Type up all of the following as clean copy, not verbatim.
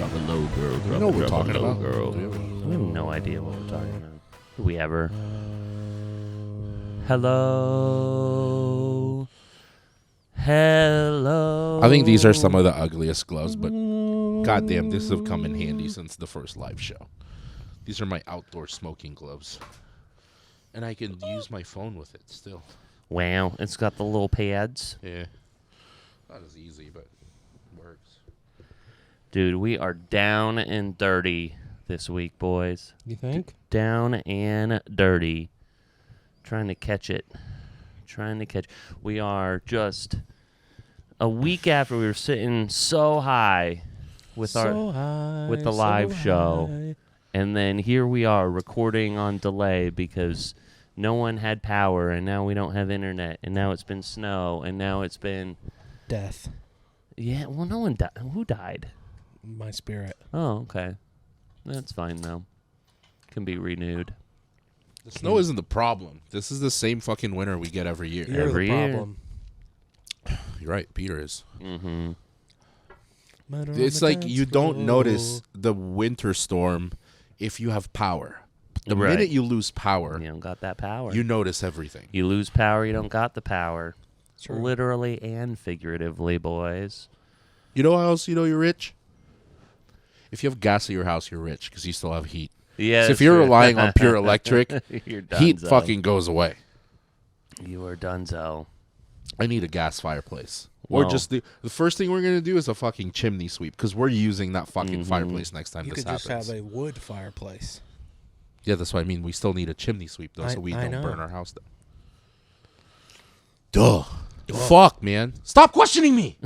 talking low, girl. We know what we're talking low, about. girl. We have no idea what we're talking about. Do we ever? Hello. Hello. I think these are some of the ugliest gloves, but goddamn, this have come in handy since the first live show. These are my outdoor smoking gloves. And I can use my phone with it still. Wow, it's got the little pads. Yeah. Not as easy, but it works. Dude, we are down and dirty this week, boys. You think? Down and dirty. Trying to catch it. We are just a week after we were sitting so high with the live show. And then here we are recording on delay because no one had power, and now we don't have internet, and now it's been snow, and now it's been Death. Yeah, well, no one died. Who died? My spirit. Oh, okay. That's fine, though. Can be renewed. The snow isn't the problem. This is the same fucking winter we get every year. You're Every the year. problem. You're right, Peter is. Mm-hmm. It's like you don't notice the winter storm if you have power. The Right. minute you lose power, You don't got that power. you notice everything. You lose power, you don't got the power. True. Literally and figuratively, boys. You know how else you know you're rich? If you have gas at your house, you're rich because you still have heat. Yeah. So if you're relying on pure electric, You're heat donezo. fucking goes away. You are donezo. I need a gas fireplace. Or Well- just the first thing we're going to do is a fucking chimney sweep because we're using that fucking fireplace next time You this could just happens. have a wood fireplace. Yeah, that's what I mean. We still need a chimney sweep, though, so we I don't know. burn our house down. Duh. Fuck, man. Stop questioning me.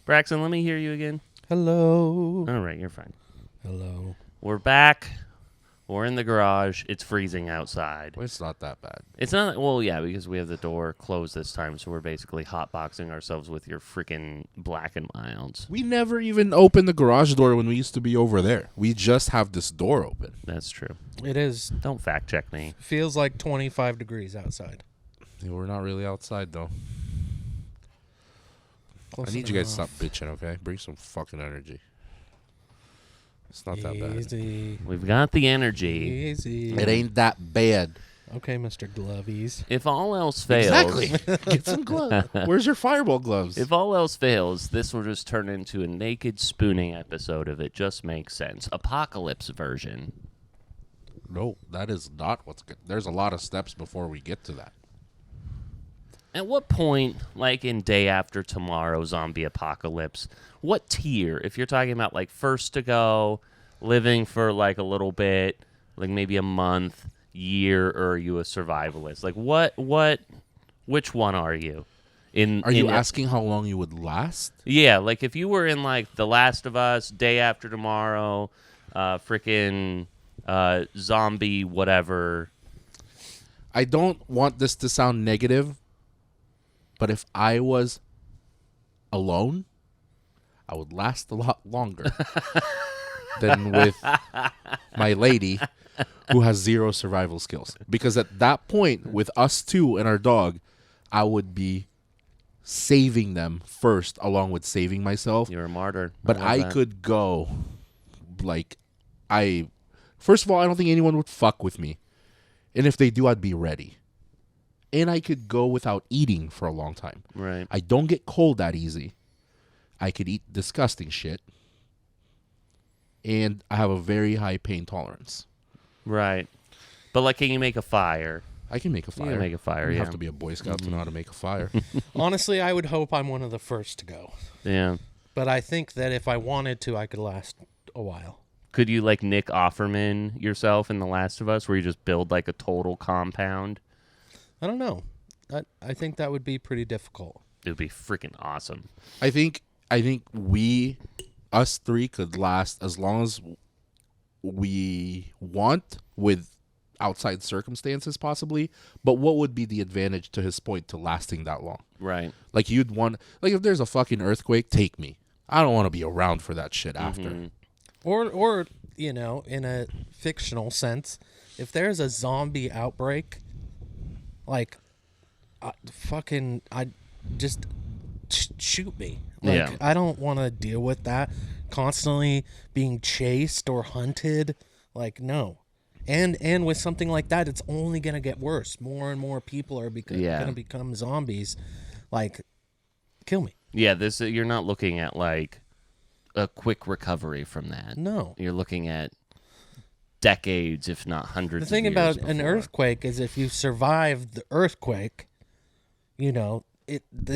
Braxton, let me hear you again. Hello. All right, you're fine. Hello. We're back. We're in the garage. It's freezing outside. Well, it's not that bad. It's not, well, yeah, because we have the door closed this time, so we're basically hotboxing ourselves with your freaking Black and Milds. We never even opened the garage door when we used to be over there. We just have this door open. That's true. It is. Don't fact check me. Feels like 25 degrees outside. Yeah, we're not really outside, though. Close I need you guys to enough. stop bitching, okay? Bring some fucking energy. It's not that bad. Easy. We've got the energy. Easy. It ain't that bad. Okay, Mr. Glovies. If all else fails, Exactly. Get some gloves. Where's your fireball gloves? if all else fails, this will just turn into a naked spooning episode of It Just Makes Sense. Apocalypse version. No, that is not what's good. There's a lot of steps before we get to that. At what point, like in Day After Tomorrow zombie apocalypse, what tier, if you're talking about like first to go, living for like a little bit, like maybe a month, year, or are you a survivalist? Like which one are you? Are you asking how long you would last? Yeah, like if you were in like The Last of Us, Day After Tomorrow, freaking zombie whatever. I don't want this to sound negative, but if I was alone, I would last a lot longer than with my lady who has zero survival skills. Because at that point, with us two and our dog, I would be saving them first along with saving myself. You're a martyr. But love I that. could go, first of all, I don't think anyone would fuck with me. And if they do, I'd be ready. And I could go without eating for a long time. Right. I don't get cold that easy. I could eat disgusting shit. And I have a very high pain tolerance. Right. But like, can you make a fire? I can make a You fire. can make a fire, You yeah. have to be a Boy Scout to know how to make a fire. Honestly, I would hope I'm one of the first to go. Yeah. But I think that if I wanted to, I could last a while. Could you like Nick Offerman yourself in The Last of Us, where you just build like a total compound? I don't know. I think that would be pretty difficult. It would be freaking awesome. I think us three could last as long as we want with outside circumstances possibly, but what would be the advantage to his point to lasting that long? Right. Like you'd want, like if there's a fucking earthquake, take me. I don't want to be around for that shit after. Or you know, in a fictional sense, if there's a zombie outbreak, like, shoot me. Like, Yeah. I don't want to deal with that. constantly being chased or hunted. Like, no. And with something like that, it's only going to get worse. More and more people are going to become zombies. Like, kill me. Yeah, this you're not looking at like a quick recovery from that. No. You're looking at decades, if not hundreds The thing of years about an before. earthquake is if you survive the earthquake, then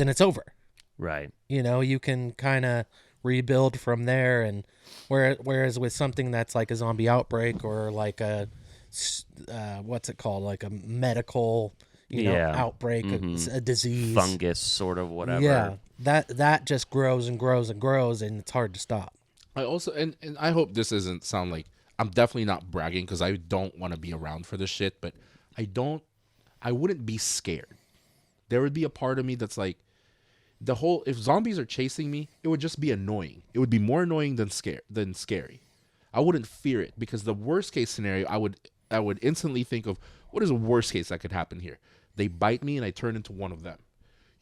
it's over. Right. You can kind of rebuild from there. And whereas with something that's like a zombie outbreak or like a what's it called, like a medical outbreak, a disease, Fungus, sort of, whatever. Yeah, that just grows and grows and grows, and it's hard to stop. I also and I hope this doesn't sound like I'm definitely not bragging because I don't want to be around for this shit, but I wouldn't be scared. There would be a part of me that's like, if zombies are chasing me, it would just be annoying. It would be more annoying than scary. I wouldn't fear it because the worst case scenario, I would instantly think of what is the worst case that could happen here. They bite me and I turn into one of them.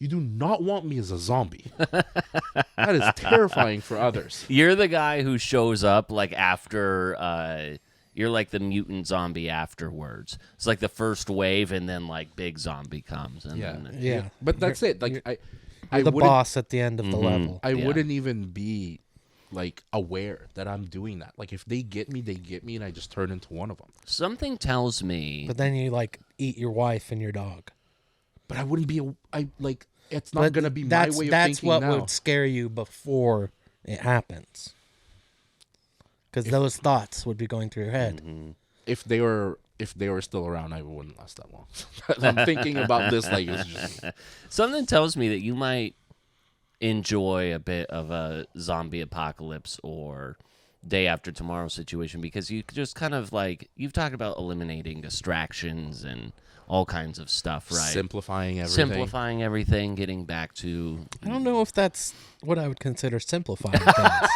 You do not want me as a zombie. That is terrifying for others. You're the guy who shows up like after. You're like the mutant zombie afterwards. It's like the first wave, and then like big zombie comes. And then, Yeah, But that's it. Like I you're the wouldn't- boss at the end of the level. I wouldn't even be like aware that I'm doing that. Like if they get me, and I just turn into one of them. something tells me. But then you like eat your wife and your dog. But I wouldn't be. It's not gonna be my way of thinking That's what now. would scare you before it happens. Because those thoughts would be going through your head. If they were still around, I wouldn't last that long. I'm thinking about this like it's just. Something tells me that you might enjoy a bit of a zombie apocalypse or day after tomorrow situation because you just kind of like, you've talked about eliminating distractions and all kinds of stuff, right? Simplifying everything. Getting back to... I don't know if that's what I would consider simplifying things.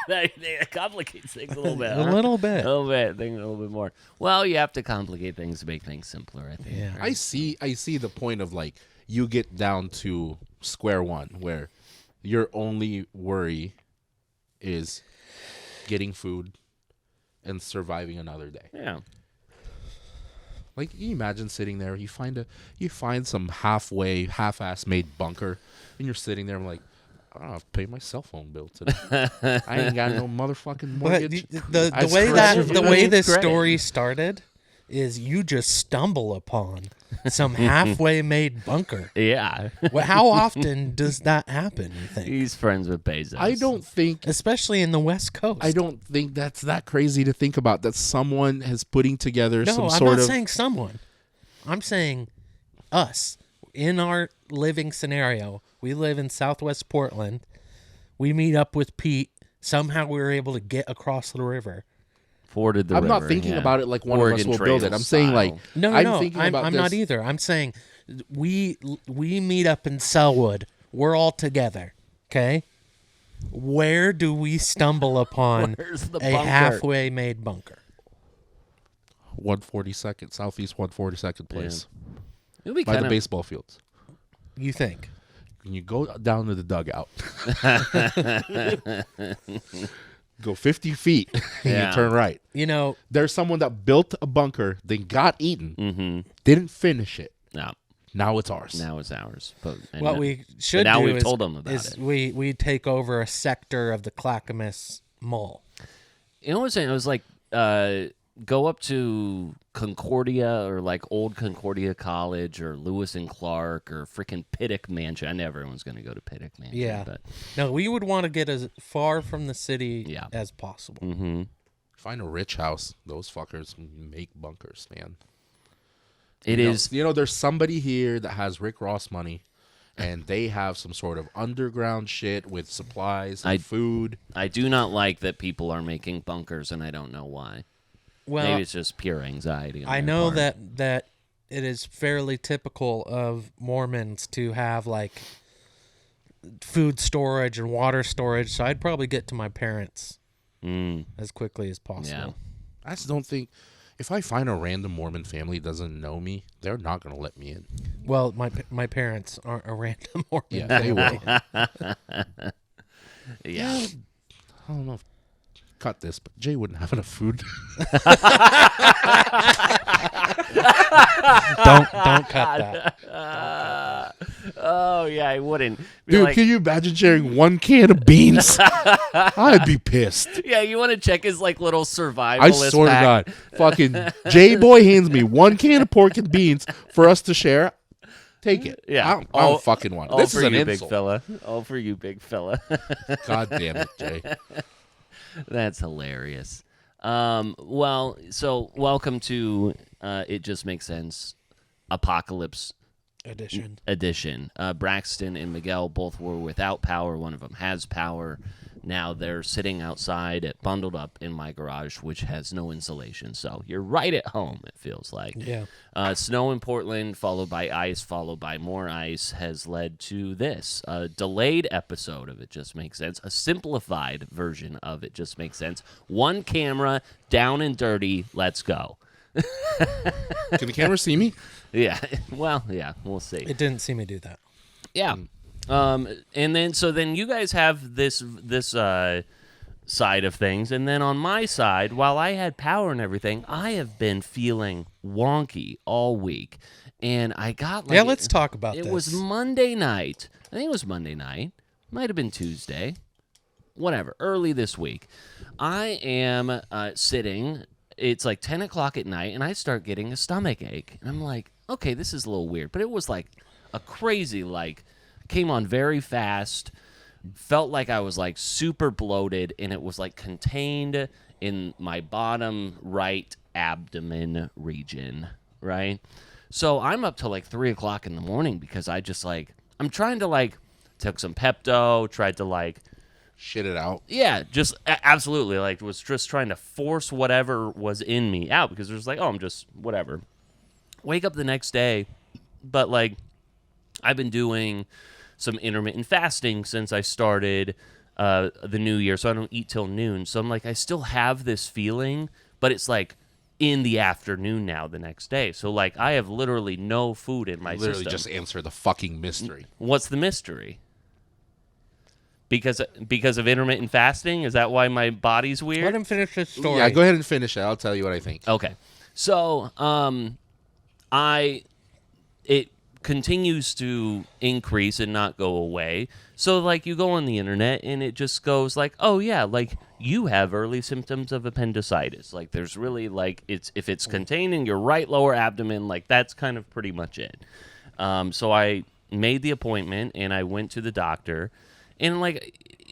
That complicates things a little bit. A little bit. A little bit. Think a little bit more. Well, you have to complicate things to make things simpler, I think. Yeah. I see the point of like you get down to square one where your only worry is getting food and surviving another day. Yeah. Like, you imagine sitting there, you find some half-ass made bunker, and you're sitting there, I'm like, I don't have to pay my cell phone bill today. I ain't got no motherfucking But mortgage. the way this story started is you just stumble upon some halfway made bunker. Yeah. Well, how often does that happen, you think? He's friends with Bezos. I don't think Especially in the West Coast. I don't think that's that crazy to think about, that someone is putting together No, some I'm sort not of... saying someone. I'm saying us. In our living scenario, we live in Southwest Portland. We meet up with Pete. Somehow we were able to get across the river. Forded the I'm river. not thinking yeah. about it like one Oregon of us will build it. Trail I'm saying like... style. No, I'm thinking about I'm this. not either. I'm saying we meet up in Selwood. We're all together. Okay? Where do we stumble upon Where's the a bunker? halfway made bunker? 142nd, Southeast 142nd place. It'll be By kind the of baseball fields. You think? When you go down to the dugout, go 50 feet, and Yeah. you turn right. There's someone that built a bunker, then got eaten, didn't finish it. no. Now it's ours. Now it's ours. But What we should now do we've is, told them about is it. we take over a sector of the Clackamas Mall. You know what I'm saying? It was like go up to Concordia or like old Concordia College or Lewis and Clark or freaking Pittock Mansion. I know everyone's going to go to Pittock Mansion. Yeah. But No, we would want to get as far from the city Yeah. as possible. Find a rich house. Those fuckers make bunkers, man. it is. There's somebody here that has Rick Ross money, and they have some sort of underground shit with supplies and food. I do not like that people are making bunkers, and I don't know why. Well, Maybe it's just pure anxiety. on I their know part. that it is fairly typical of Mormons to have like food storage and water storage, so I'd probably get to my parents as quickly as possible. Yeah. I just don't think... If I find a random Mormon family that doesn't know me, they're not going to let me in. Well, my parents aren't a random Mormon. Yeah, they will. Yeah. I don't know if cut this, but Jay wouldn't have enough food. Don't cut that. Oh yeah, I wouldn't. Be Dude, like, can you imagine sharing 1 can of beans? I'd be pissed. yeah, you want to check his like little survivalist I swear pack? to God, fucking J-Boy hands me 1 can of pork and beans for us to share. Take it. Yeah. I don't fucking want it. All This for is an you, insult. big fella. All for you, big fella. God damn it, Jay. That's hilarious. Well, so welcome to It Just Makes Sense Apocalypse Edition. Braxton and Miguel both were without power. One of them has power. Now they're sitting outside, bundled up in my garage, which has no insulation. So you're right at home, it feels like. Yeah. Snow in Portland, followed by ice, followed by more ice, has led to this. A delayed episode of It Just Makes Sense. A simplified version of It Just Makes Sense. 1 camera, down and dirty, let's go. Can the camera see me? Yeah, well, yeah, we'll see. It didn't see me do that. Yeah. And then you guys have this side of things, and then on my side, while I had power and everything, I have been feeling wonky all week, and I got like, Yeah, let's talk about it this. was Monday night. I think it was Monday night. Might have been Tuesday. Whatever. Early this week, I am sitting. It's like 10 o'clock at night, and I start getting a stomach ache, and I'm like, okay, this is a little weird, but it was like a crazy came on very fast, felt like I was like super bloated, and it was like contained in my bottom right abdomen region, right? So I'm up till like 3 o'clock in the morning because I just I'm trying to took some Pepto, tried to Shit it out. yeah, just absolutely was just trying to force whatever was in me out because there's I'm just whatever. Wake up the next day, but I've been doing some intermittent fasting since I started the new year, so I don't eat till noon. So I'm I still have this feeling, but it's in the afternoon now the next day. So I have literally no food in my Literally system. just answer the fucking mystery. What's the mystery? Because of intermittent fasting? Is that why my body's weird? Let him finish his story. Yeah, go ahead and finish it. I'll tell you what I think. Okay. So, it continues to increase and not go away. So, you go on the internet and it just goes oh yeah, you have early symptoms of appendicitis. There's really if it's contained in your right lower abdomen, that's kind of pretty much it. So I made the appointment and I went to the doctor. And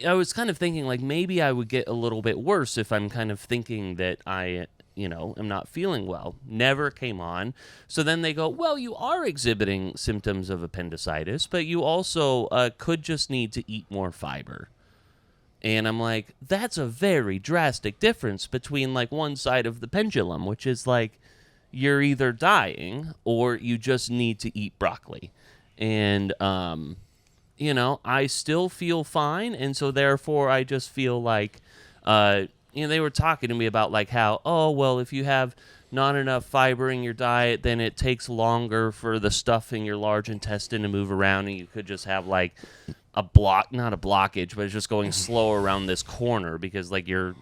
I was kind of thinking maybe I would get a little bit worse if I'm kind of thinking that I, am not feeling well. Never came on. So then they go, well, you are exhibiting symptoms of appendicitis, but you also could just need to eat more fiber. And I'm that's a very drastic difference between one side of the pendulum, which is you're either dying or you just need to eat broccoli. And, I still feel fine, and so therefore I just feel they were talking to me about how, oh, well, if you have not enough fiber in your diet, then it takes longer for the stuff in your large intestine to move around, and you could just have not a blockage, but it's just going slow around this corner because the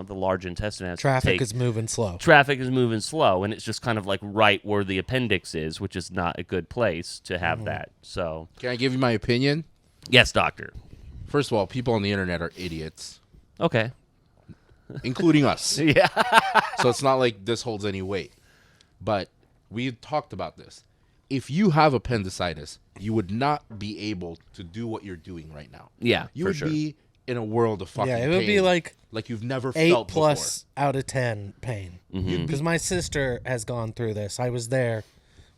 large intestine has Traffic is moving slow. Traffic is moving slow, and it's just kind of right where the appendix is, which is not a good place to have that. So, Can I give you my opinion? yes, doctor. First of all, people on the internet are idiots, Okay. including us. Yeah. So it's not like this holds any weight. But we talked about this. If you have appendicitis, you would not be able to do what you're doing right now. Yeah, You for would sure. be in a world of fucking Yeah, it would be pain, like you've never 8 felt plus out of 10 pain. Mm-hmm. Because my sister has gone through this. I was there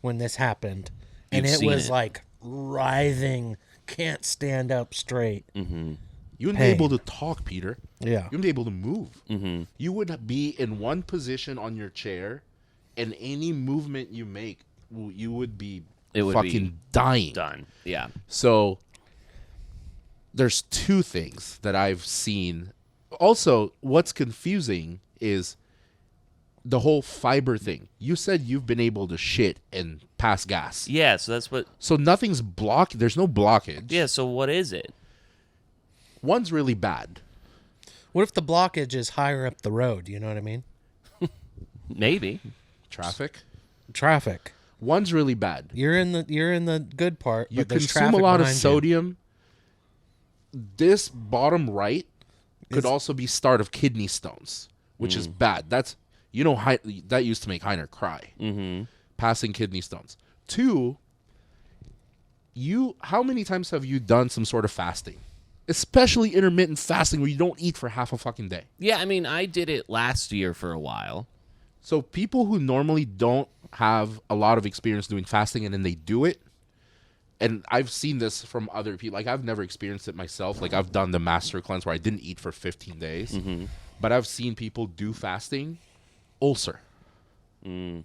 when this happened, and You've it seen was it. Writhing, can't stand up straight. before. You wouldn't Pain. be able to talk, Peter. Yeah. You wouldn't be able to move. Mm-hmm. You would be in one position on your chair, and any movement you make, you would be fucking dying. Done. Yeah. So there's 2 things that I've seen. Also, what's confusing is the whole fiber thing. You said you've been able to shit and pass gas. Yeah, so that's what... So nothing's blocked. There's no blockage. Yeah, so what is it? One's really bad. What if the blockage is higher up the road? You know what I mean? Maybe. Traffic. Traffic. One's really bad. You're in the good part. You but there's consume a traffic lot of behind you. sodium. This bottom right could also be start of kidney stones, which is bad. That's that used to make Heiner cry. Mm-hmm. Passing kidney stones. 2, how many times have you done some sort of fasting? Especially intermittent fasting where you don't eat for half a fucking day. Yeah, I mean, I did it last year for a while. So people who normally don't have a lot of experience doing fasting and then they do it, and I've seen this from other people. Like, I've never experienced it myself. Like, I've done the master cleanse where I didn't eat for 15 days. Mm-hmm. But I've seen people do fasting. Ulcer. Mm.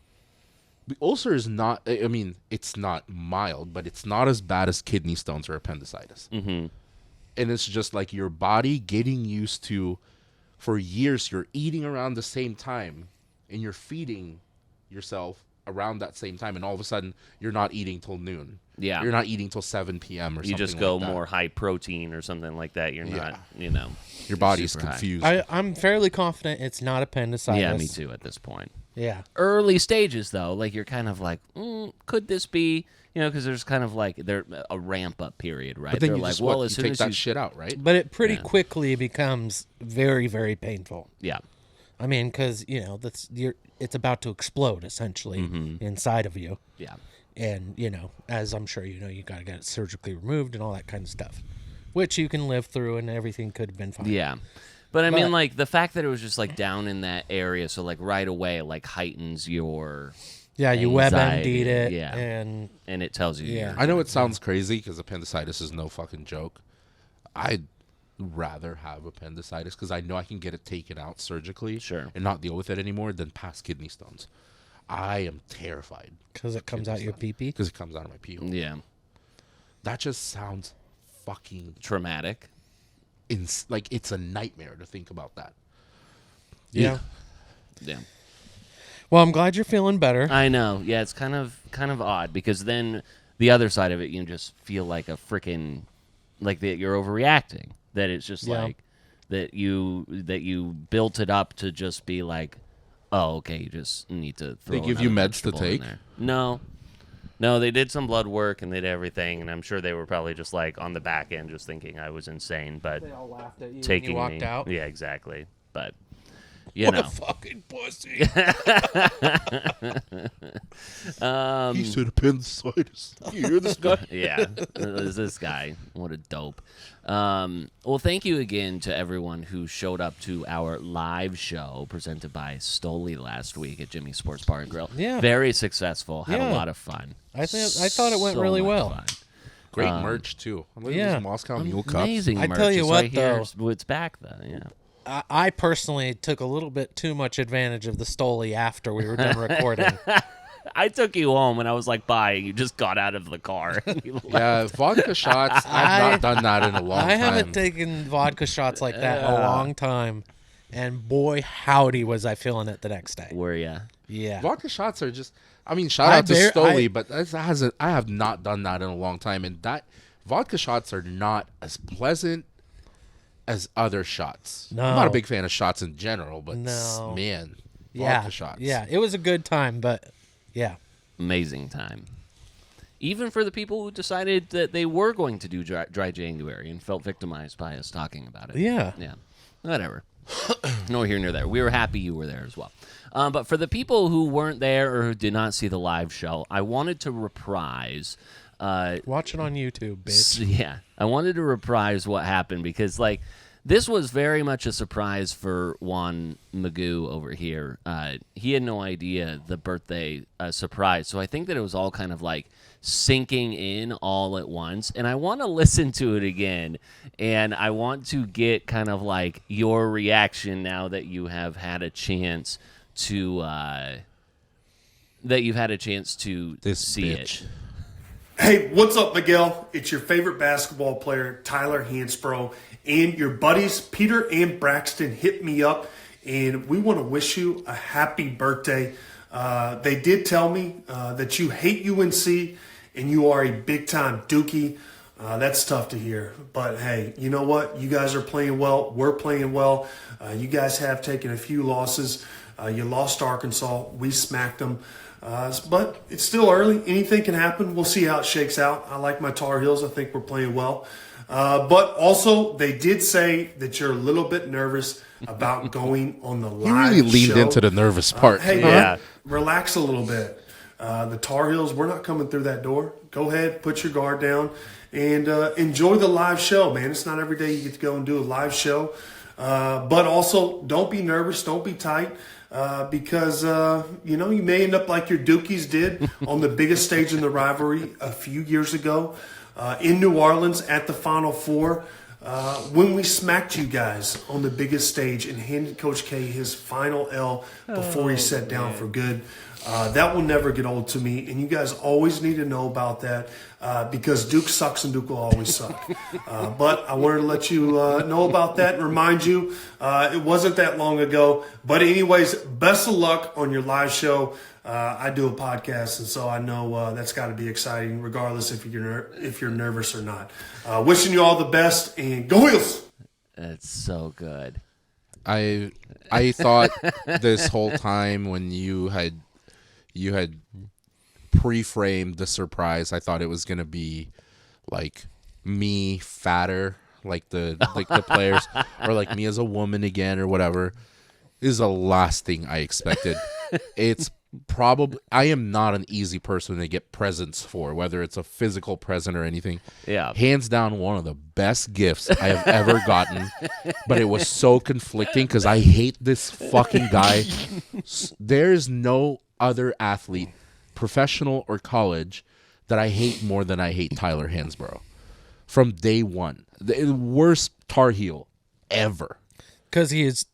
The ulcer is not, I mean, it's not mild, but it's not as bad as kidney stones or appendicitis. Mm-hmm. And it's just like your body getting used to, for years, you're eating around the same time and you're feeding yourself around that same time. And all of a sudden, you're not eating till noon. Yeah. You're not eating till 7 p.m. or something. You just go like that. more high protein or something like that. You're not, Your body's super high. confused. I'm fairly confident it's not appendicitis. Yeah, me too at this point. Yeah. Early stages, though, like you're kind of like, could this be, because there's kind of like a ramp up period, right? But then They're you like, just well, you as soon take as that you, shit out, right? But it pretty quickly becomes very, very painful. yeah, I mean, because it's about to explode essentially inside of you, yeah, and as I'm sure you got to get it surgically removed and all that kind of stuff, which you can live through, and everything could have been fine. yeah. But I But- mean, like the fact that it was just like down in that area, so like right away, like heightens your Yeah, you anxiety, WebMD'd it, yeah. and and it tells you. Yeah. you're- I know it sounds crazy because appendicitis is no fucking joke. I'd rather have appendicitis because I know I can get it taken out surgically Sure. and not deal with it anymore than pass kidney stones. I am terrified because it comes out your pee-pee. because it comes out of my pee hole. Yeah, That just sounds fucking traumatic. like it's a nightmare to think about that. Yeah. Yeah. Well, I'm glad you're feeling better. I know. Yeah, it's kind of odd because then the other side of it, you just feel like a freaking like that you're overreacting. That it's just Yeah. like that you built it up to just be like, oh, okay, you just need to throw. They give you another meds to vegetable in take? there. No, they did some blood work and they did everything, and I'm sure they were probably just like on the back end, just thinking I was insane, but They all laughed at you taking when you walked me. out. Yeah, exactly. But you What know, a fucking pussy. He said appendicitis. You hear this guy? yeah, is this guy? What a dope. Well, thank you again to everyone who showed up to our live show presented by Stoli last week at Jimmy's Sports Bar and Grill. Yeah. Very successful. Had Yeah. a lot of fun. I thought it went So really much well. fun. Great merch too. Look at yeah. those Moscow Mule cups. Amazing I merch. tell you It's what, right here. though. It's back though. Yeah. I personally took a little bit too much advantage of the Stoli after we were done recording. I took you home and I was like, bye. You just got out of the car. You left. Yeah, vodka shots. I've not done that in a long time. I haven't taken vodka shots like that in a long time. And boy, howdy, was I feeling it the next day. Were ya? Yeah. Vodka shots are just. I mean, shout I out to bear- Stoli, I- but I have not done that in a long time, and that vodka shots are not as pleasant as other shots. No. I'm not a big fan of shots in general, but No. man, Yeah. vodka shots. Yeah. It was a good time, but yeah. Amazing time. Even for the people who decided that they were going to do dry January and felt victimized by us talking about it. Yeah. Yeah. Whatever. No here nor there. We were happy you were there as well. But for the people who weren't there or who did not see the live show, I wanted to reprise. Watch it on YouTube, bitch. Yeah. I wanted to reprise what happened because, like, this was very much a surprise for Juan Magoo over here. He had no idea the birthday surprise. So I think that it was all kind of like sinking in all at once. And I want to listen to it again. And I want to get kind of like your reaction now that you have had a chance to This see bitch. it. Hey, what's up, Miguel? It's your favorite basketball player, Tyler Hansbrough, and your buddies, Peter and Braxton, hit me up, and we want to wish you a happy birthday. They did tell me that you hate UNC, and you are a big-time Dookie. That's tough to hear. But hey, you know what? You guys are playing well. We're playing well. You guys have taken a few losses. You lost to Arkansas. We smacked them. But it's still early. Anything can happen. We'll see how it shakes out. I like my Tar Heels. I think we're playing well. But also, they did say that you're a little bit nervous about going on the He live really leaned show. into the nervous part. Hey, Yeah. man, relax a little bit. The Tar Heels, we're not coming through that door. Go ahead, put your guard down, and enjoy the live show, man. It's not every day you get to go and do a live show. But also, don't be nervous. Don't be tight. Because, you may end up like your Dukies did on the biggest stage in the rivalry a few years ago in New Orleans at the Final Four when we smacked you guys on the biggest stage and handed Coach K his final L before he sat down for good. That will never get old to me, and you guys always need to know about that because Duke sucks and Duke will always suck. But I wanted to let you know about that and remind you it wasn't that long ago. But anyways, best of luck on your live show. I do a podcast, and so I know that's got to be exciting, regardless if you're nervous or not. Wishing you all the best, and go Heels! That's so good. I thought this whole time when you had pre-framed the surprise, I thought it was gonna be like me fatter, like the players, or like me as a woman again, or whatever. Is the last thing I expected. It's probably, I am not an easy person to get presents for, whether it's a physical present or anything. Yeah. Hands down, one of the best gifts I have ever gotten. But it was so conflicting because I hate this fucking guy. There's no other athlete, professional or college, that I hate more than I hate Tyler Hansbrough. From day one. The worst Tar Heel ever. Because he is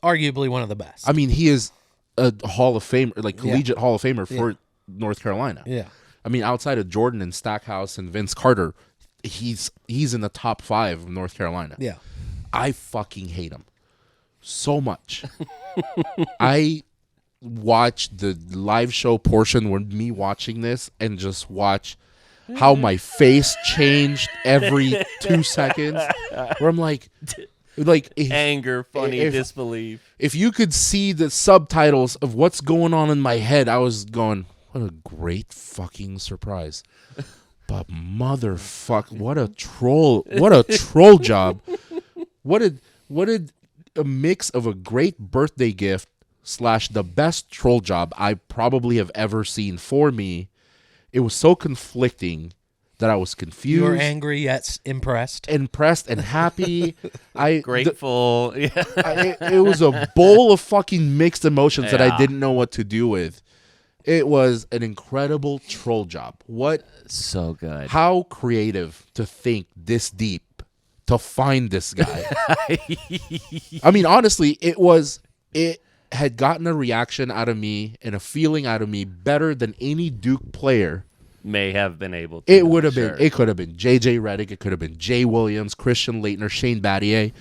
arguably one of the best. I mean, he is a Hall of Famer, like collegiate Hall of Famer for North Carolina. Yeah. I mean, outside of Jordan and Stackhouse and Vince Carter, he's in the top 5 of North Carolina. Yeah. I fucking hate him so much. I watched the live show portion where me watching this and just watch how my face changed every 2 seconds. Where I'm like Anger, funny, disbelief. if you could see the subtitles of what's going on in my head, I was going, what a great fucking surprise. But motherfuck, what a troll job. What a mix of a great birthday gift / the best troll job I probably have ever seen for me. It was so conflicting that I was confused. You were angry yet impressed. Impressed and happy. Grateful. It was a bowl of fucking mixed emotions that I Yeah. didn't know what to do with. It was an incredible troll job. So good. How creative to think this deep to find this guy. I mean, honestly, it had gotten a reaction out of me and a feeling out of me better than any Duke player. May have been able to. It would have sure. been. It could have been J.J. Redick. It could have been Jay Williams, Christian Laettner, Shane Battier.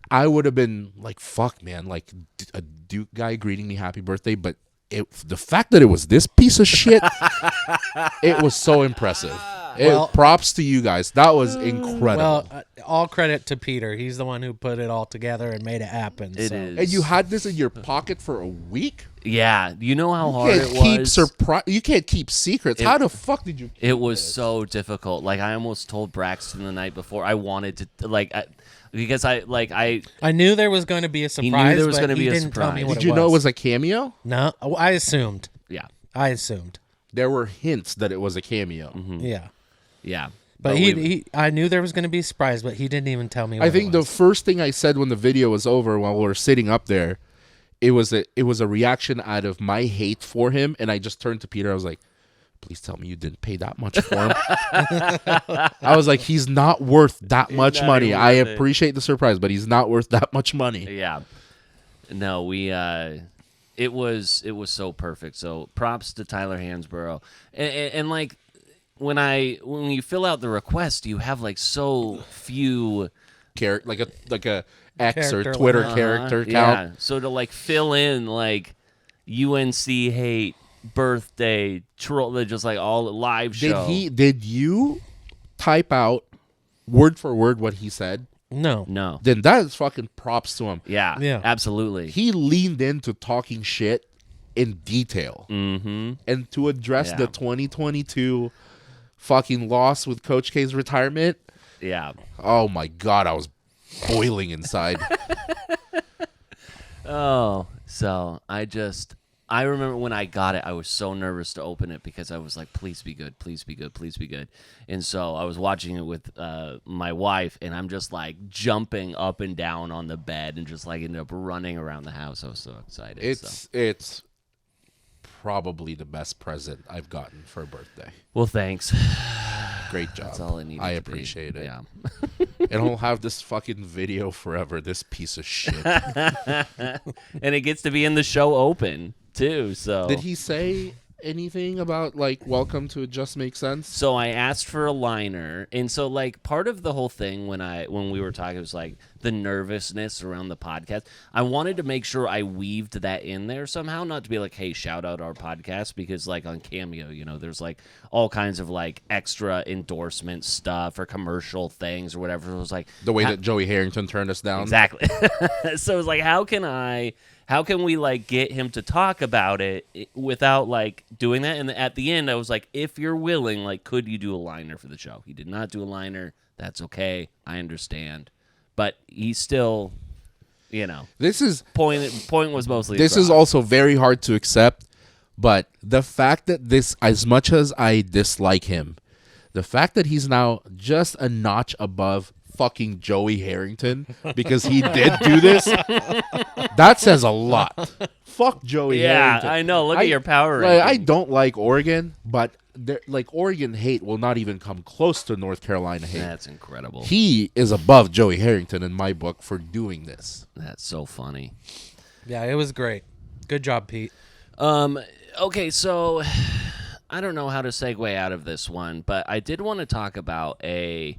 I would have been like, fuck, man, like a Duke guy greeting me happy birthday. But the fact that it was this piece of shit, it was so impressive. Props to you guys. That was incredible. Well, all credit to Peter. He's the one who put it all together and made it happen. It so. is. And you had this in your pocket for a week? Yeah. You know how hard it was? You can't keep secrets. How the fuck did you? It was so difficult. Like, I almost told Braxton the night before. I wanted to, because I knew there was going to be a surprise. there was but going to be he a didn't tell me surprise. what Did you know it was a cameo? No, I assumed. yeah. I assumed. There were hints that it was a cameo. Yeah. Yeah. But I knew there was going to be a surprise, but he didn't even tell me what I think it the was. first thing I said when the video was over, while we were sitting up there, it was a reaction out of my hate for him, and I just turned to Peter. I was like, "Please tell me you didn't pay that much for him." I was like, "He's not worth that much not money. even I worth it." appreciate the surprise, but he's not worth that much money." Yeah. No, we it was so perfect. So props to Tyler Hansbrough. And like when you fill out the request, you have like so few Like a X or Character Twitter limit. character count. Yeah. So to like fill in like UNC hate, birthday, troll, just like all live show. Did you type out word for word what he said, No. then that is fucking props to him. Yeah. Yeah. Absolutely. He leaned into talking shit in detail. Mm-hmm. And to address Yeah. the 2022 fucking loss with Coach K's retirement, Yeah. oh my God, I was boiling inside. Oh, so I remember when I got it, I was so nervous to open it because I was like, please be good, please be good, please be good. And so I was watching it with my wife, and I'm just like jumping up and down on the bed and just like ended up running around the house. I was so excited. It's probably the best present I've gotten for a birthday. Well, thanks. Great job. That's all it needed. I to be. appreciate it. Yeah. And I'll have this fucking video forever, this piece of shit. And it gets to be in the show open too. So Did he say anything about like welcome to It Just Makes Sense? So I asked for a liner, and so like part of the whole thing when we were talking was like the nervousness around the podcast. I wanted to make sure I weaved that in there somehow, not to be like, hey, shout out our podcast, because like on Cameo, you know, there's like all kinds of like extra endorsement stuff or commercial things or whatever. It was like The way that Joey Harrington turned us down. exactly. So it was like, how can we like get him to talk about it without like doing that? And at the end, I was like, if you're willing, like, could you do a liner for the show? He did not do a liner. That's okay. I understand. But he's still, you know, This is point was mostly this is also very hard to accept, but the fact that this, as much as I dislike him, the fact that he's now just a notch above fucking Joey Harrington because he did do this, that says a lot. Fuck Joey Harrington. I know. Look at your power Like, I ranking. don't like Oregon, but like Oregon hate will not even come close to North Carolina hate. That's incredible. He is above Joey Harrington in my book for doing this. That's so funny. Yeah, it was great. Good job, Pete. Okay, so I don't know how to segue out of this one, but I did want to talk about a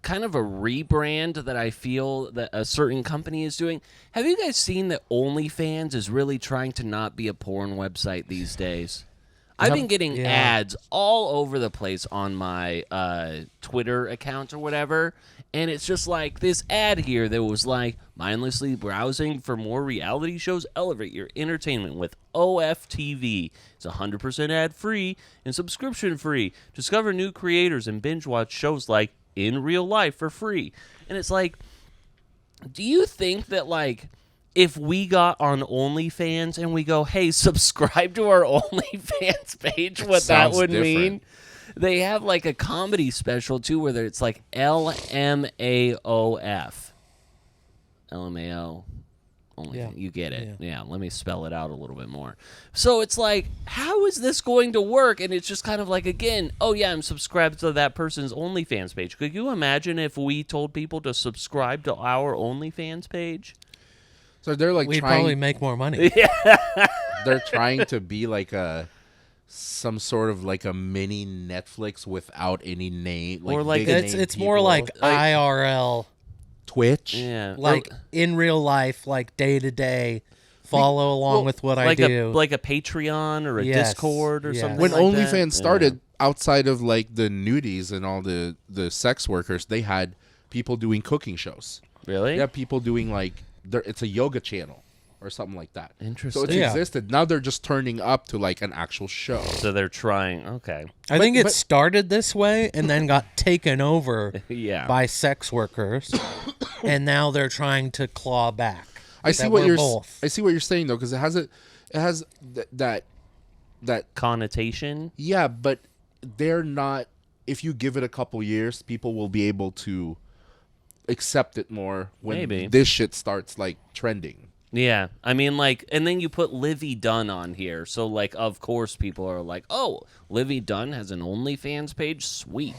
kind of a rebrand that I feel that a certain company is doing. Have you guys seen that OnlyFans is really trying to not be a porn website these days? I've been getting Yeah. ads all over the place on my Twitter account or whatever, and it's just like this ad here that was like, mindlessly browsing for more reality shows, elevate your entertainment with OFTV. It's 100% ad-free and subscription-free. Discover new creators and binge-watch shows like In Real Life for free. And it's like, do you think that like if we got on OnlyFans and we go, hey, subscribe to our OnlyFans page, what that sounds would different. mean? They have like a comedy special too where it's like LMAOF. LMAO. Only Yeah. you get it. Yeah. Yeah, let me spell it out a little bit more. So it's like, how is this going to work? And it's just kind of like, again, oh yeah, I'm subscribed to that person's OnlyFans page. Could you imagine if we told people to subscribe to our OnlyFans page? So they're like We'd probably trying. make more money. They're trying to be like some sort of like a mini Netflix without any name. Or like big It's name it's more people. like IRL, Twitch. Yeah. like in real life, like day to day. Follow along Well, with what like I do. like a Patreon or a Yes, Discord or yes. something When like OnlyFans that. started, outside of like the nudies and all the sex workers, they had people doing cooking shows. Yeah. Really? They have people doing like it's a yoga channel or something like that. Interesting. So it's Yeah. existed. Now they're just turning up to like an actual show. So they're trying. Okay. I think it but- started this way and then got taken over Yeah. by sex workers, and now they're trying to claw back. I see That what we're you're. both. I see what you're saying though, because it has that Connotation. yeah, but they're not. If you give it a couple years, people will be able to accept it more when Maybe. this shit starts like trending. Yeah, I mean, like, and then you put Livy Dunn on here, so like, of course, people are like, "Oh, Livy Dunn has an OnlyFans page, sweet."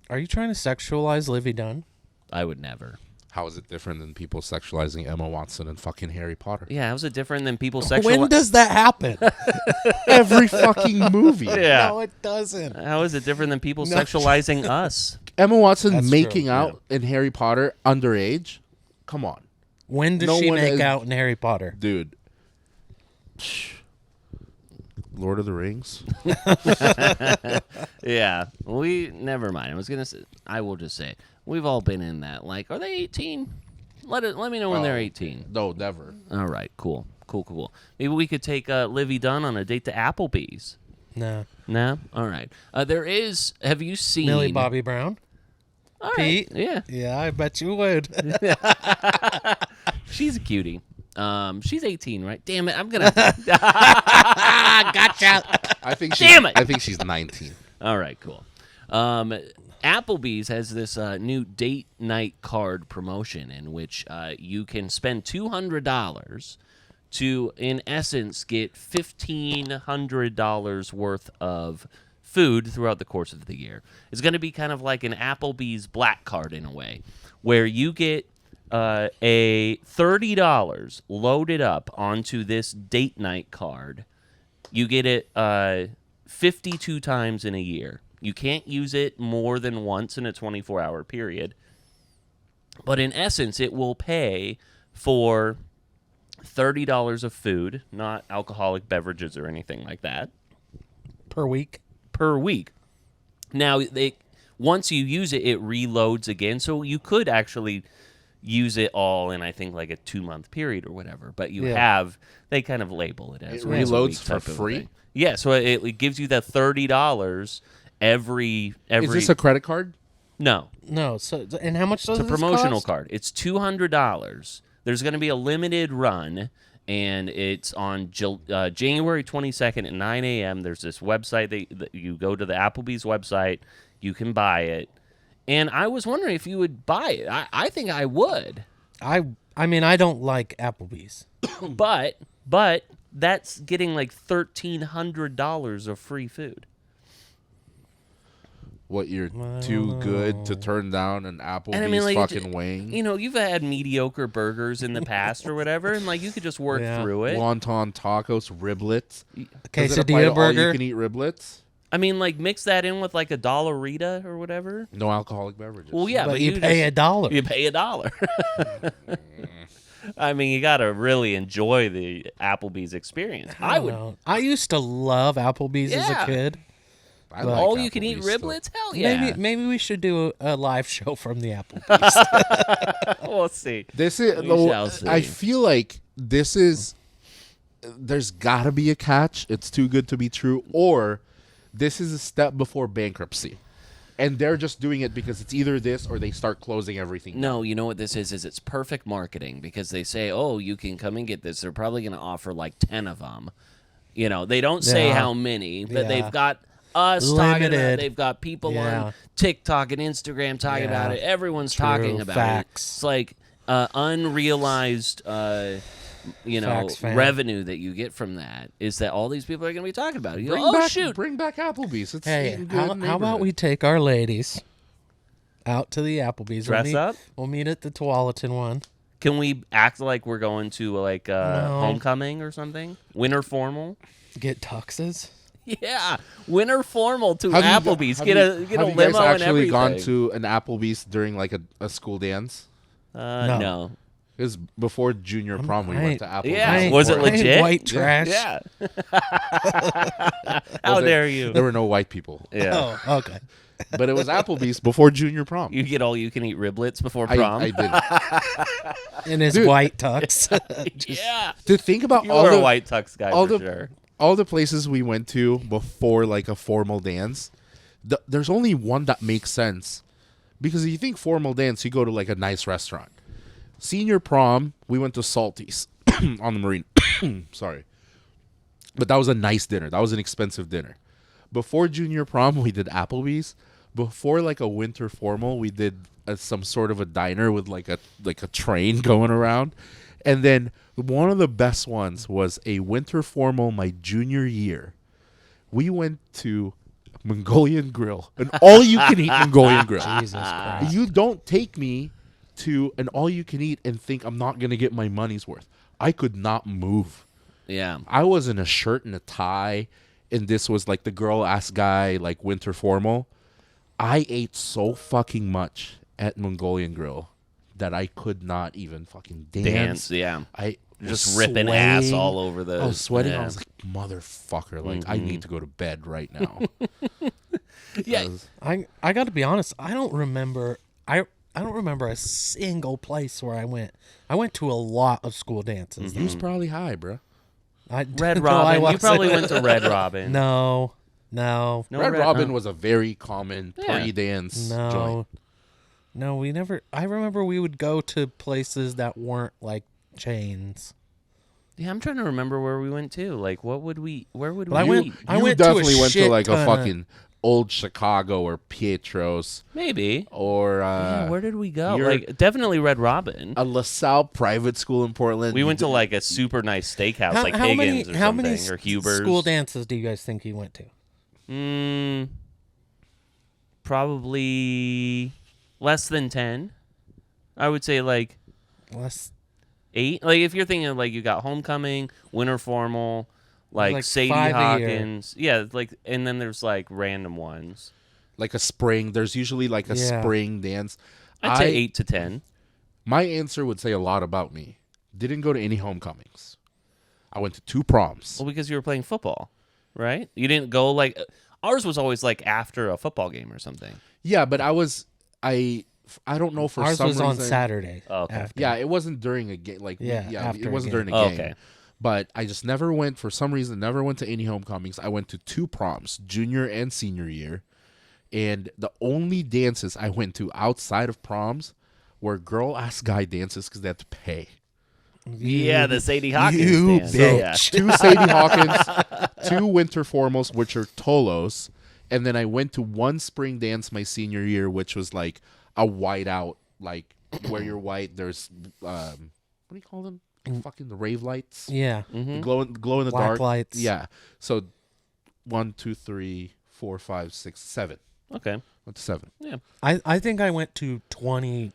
Are you trying to sexualize Livy Dunn? I would never. How is it different than people sexualizing Emma Watson and fucking Harry Potter? Yeah, how's it different than people When sexual? does that happen? Every fucking movie. Yeah. No, it doesn't. How is it different than people No. sexualizing us? Emma Watson That's making true, out in Harry Potter underage? Come on, When does No she one make has- out in Harry Potter? dude. Lord of the Rings. Yeah, never mind. I will just say we've all been in that. Like, are they 18? Let me know when they're 18. No, never. All right, cool. Maybe we could take Livy Dunn on a date to Applebee's. No. No, all right. Have you seen Millie Bobby Brown? All right. Pete? Yeah, Yeah, I bet you would. she's a cutie. She's 18, right? Damn it, I'm gonna. Gotcha. I think. Damn it! I think she's 19. All right, cool. Applebee's has this new date night card promotion in which you can spend $200 to, in essence, get $1,500 worth of food throughout the course of the year. It's going to be kind of like an Applebee's black card in a way, where you get a $30 loaded up onto this date night card. You get it 52 times in a year. You can't use it more than once in a 24-hour period. But in essence, it will pay for $30 of food, not alcoholic beverages or anything like that, Per week. per week. Now, once you use it, it reloads again. So you could actually use it all in, I think, like a 2-month period or whatever. But they kind of label it as It once a reloads week for type of free? thing. Yeah, so it gives you that $30 every. Is this a credit card? No, No. So, and how much does it's a this promotional cost? card. It's $200. There's going to be a limited run, and it's on January 22nd at 9 a.m. There's this website that you go to the Applebee's website. You can buy it. And I was wondering if you would buy it. I think I would. I mean, I don't like Applebee's. But that's getting like $1,300 of free food. What, you're too good to turn down an Applebee's And I mean, like, fucking wing? You know, you've had mediocre burgers in the past or whatever, and like you could just work Yeah. through it. Wonton tacos, riblets. Does it apply Quesadilla to all burger. you can eat riblets? I mean, like mix that in with like a Dollarita or whatever. No alcoholic beverages. Well, yeah, but you pay $1. You pay $1. I mean, you got to really enjoy the Applebee's experience. I would. know. I used to love Applebee's as Yeah. a kid. I Well, like All you can eat Applebee's still. riblets? Hell yeah. Maybe we should do a live show from the Applebee's. We'll see. This is. We though, shall see. I feel like this is. There's got to be a catch. It's too good to be true. Or this is a step before bankruptcy. And they're just doing it because it's either this or they start closing everything. No, you know what this is it's perfect marketing because they say, oh, you can come and get this. They're probably going to offer like 10 of them. You know, they don't say Yeah. how many, but Yeah. they've got us talking about it. Limited. They've got people Yeah. on TikTok and Instagram talking about Yeah. it. Everyone's True. talking about Facts. it. It's like unrealized, Facts, fam. revenue that you get from that is that all these people are going to be talking about it. You go, Bring oh, back, shoot. Bring back Applebee's. It's Hey, eating how good about we neighborhood. take our ladies out to the Applebee's? Dress up? We'll meet at the Tualatin one. Can we act like we're going to like No. homecoming or something? Winter formal? Get tuxes. Yeah, winter formal to Have you gu- Applebee's. have Get you- a have limo you guys and actually everything. gone to an Applebee's during like a school dance? No. No. It was before junior prom. We I went ain't- to Applebee's. Yeah. Was it I ain't legit? White trash. Yeah. How dare you? There were no white people, Yeah. Oh, okay. but it was Applebee's before junior prom. You get all you can eat riblets before prom. I did. In his Dude. white tux. yeah. To think about You all were the a white tux guy all for the sure. all the places we went to before like a formal dance. There's only one that makes sense, because if you think formal dance, you go to like a nice restaurant. Senior prom, we went to Salty's on the Marine. Sorry. But that was a nice dinner. That was an expensive dinner. Before junior prom, we did Applebee's. Before like a winter formal, we did some sort of a diner with like a train going around. And then one of the best ones was a winter formal my junior year. We went to Mongolian Grill, an all-you-can-eat Mongolian Grill. Jesus Christ. You don't take me to an all-you-can-eat and think I'm not going to get my money's worth. I could not move. Yeah. I was in a shirt and a tie, and this was like the girl-ass guy, like winter formal. I ate so fucking much at Mongolian Grill that I could not even fucking dance. Yeah. I Just was ripping ass sweating. all over the. I was sweating. Yeah. I was like, motherfucker, like I need to go to bed right now. Yeah. I got to be honest. I don't remember. I don't remember a single place where I went. I went to a lot of school dances. You was probably high, bro. Red No, I Robin. You wasn't. probably went to Red Robin. No. No Red Robin was a very common Yeah. pre-dance joint. No, we never. I remember we would go to places that weren't like chains. Yeah, I'm trying to remember where we went to. Like, where would we But I eat? went. I You went to a definitely went to shit like a ton of- fucking old Chicago or Pietro's Maybe. or Yeah, where did we go? you're- Like, definitely Red Robin. a LaSalle private school in Portland. We went to like a super nice steakhouse, like Higgins or how something, many or Huber's. school dances do you guys think you went to? Probably less than 10. I would say like Less. 8. Like if you're thinking of, like you got homecoming, winter formal, like Sadie 5 a year. Hawkins. Yeah, like and then there's like random ones. like a spring. There's usually like a Yeah. spring dance. I'd say 8 to 10. My answer would say a lot about me. Didn't go to any homecomings. I went to 2 proms. Well, because you were playing football, right? You didn't go like ours was always like after a football game or something. Yeah, but I don't know for Ours some was reason. on Saturday. Oh, okay. after. Yeah, it wasn't during a game. Like Yeah, it after a wasn't game. during a Oh, game. okay. But I just never went for some reason. Never went to any homecomings. I went to 2 proms, junior and senior year, and the only dances I went to outside of proms were girl ass guy dances because they had to pay. Yeah, the Sadie Hawkins you dance. bitch. Yeah. 2 Sadie Hawkins, 2 winter formals, which are tolos, and then I went to 1 spring dance my senior year, which was like a white out, like where you're white. There's what do you call them? Fucking the rave lights. Yeah. The glow in the Black dark lights. Yeah. So 1, 2, 3, 4, 5, 6, 7. Okay. Went to 7. Yeah. I think I went to 20.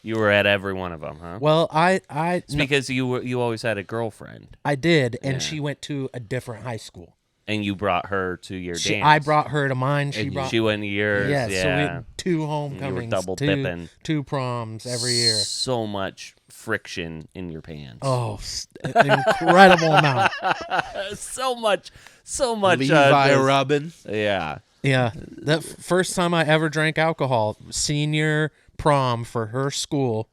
You were at every one of them, huh? Well, It's because you always had a girlfriend, I did, and Yeah. she went to a different high school. and you brought her to your dance. I brought her to mine. She And brought. She went to yours. Yeah, Yeah. so we had 2 homecomings, double 2 dipping. 2 proms every year. So much friction in your pants. Oh, an incredible amount. so much. Levi just- Robin. Yeah. Yeah, the first time I ever drank alcohol, senior prom for her school,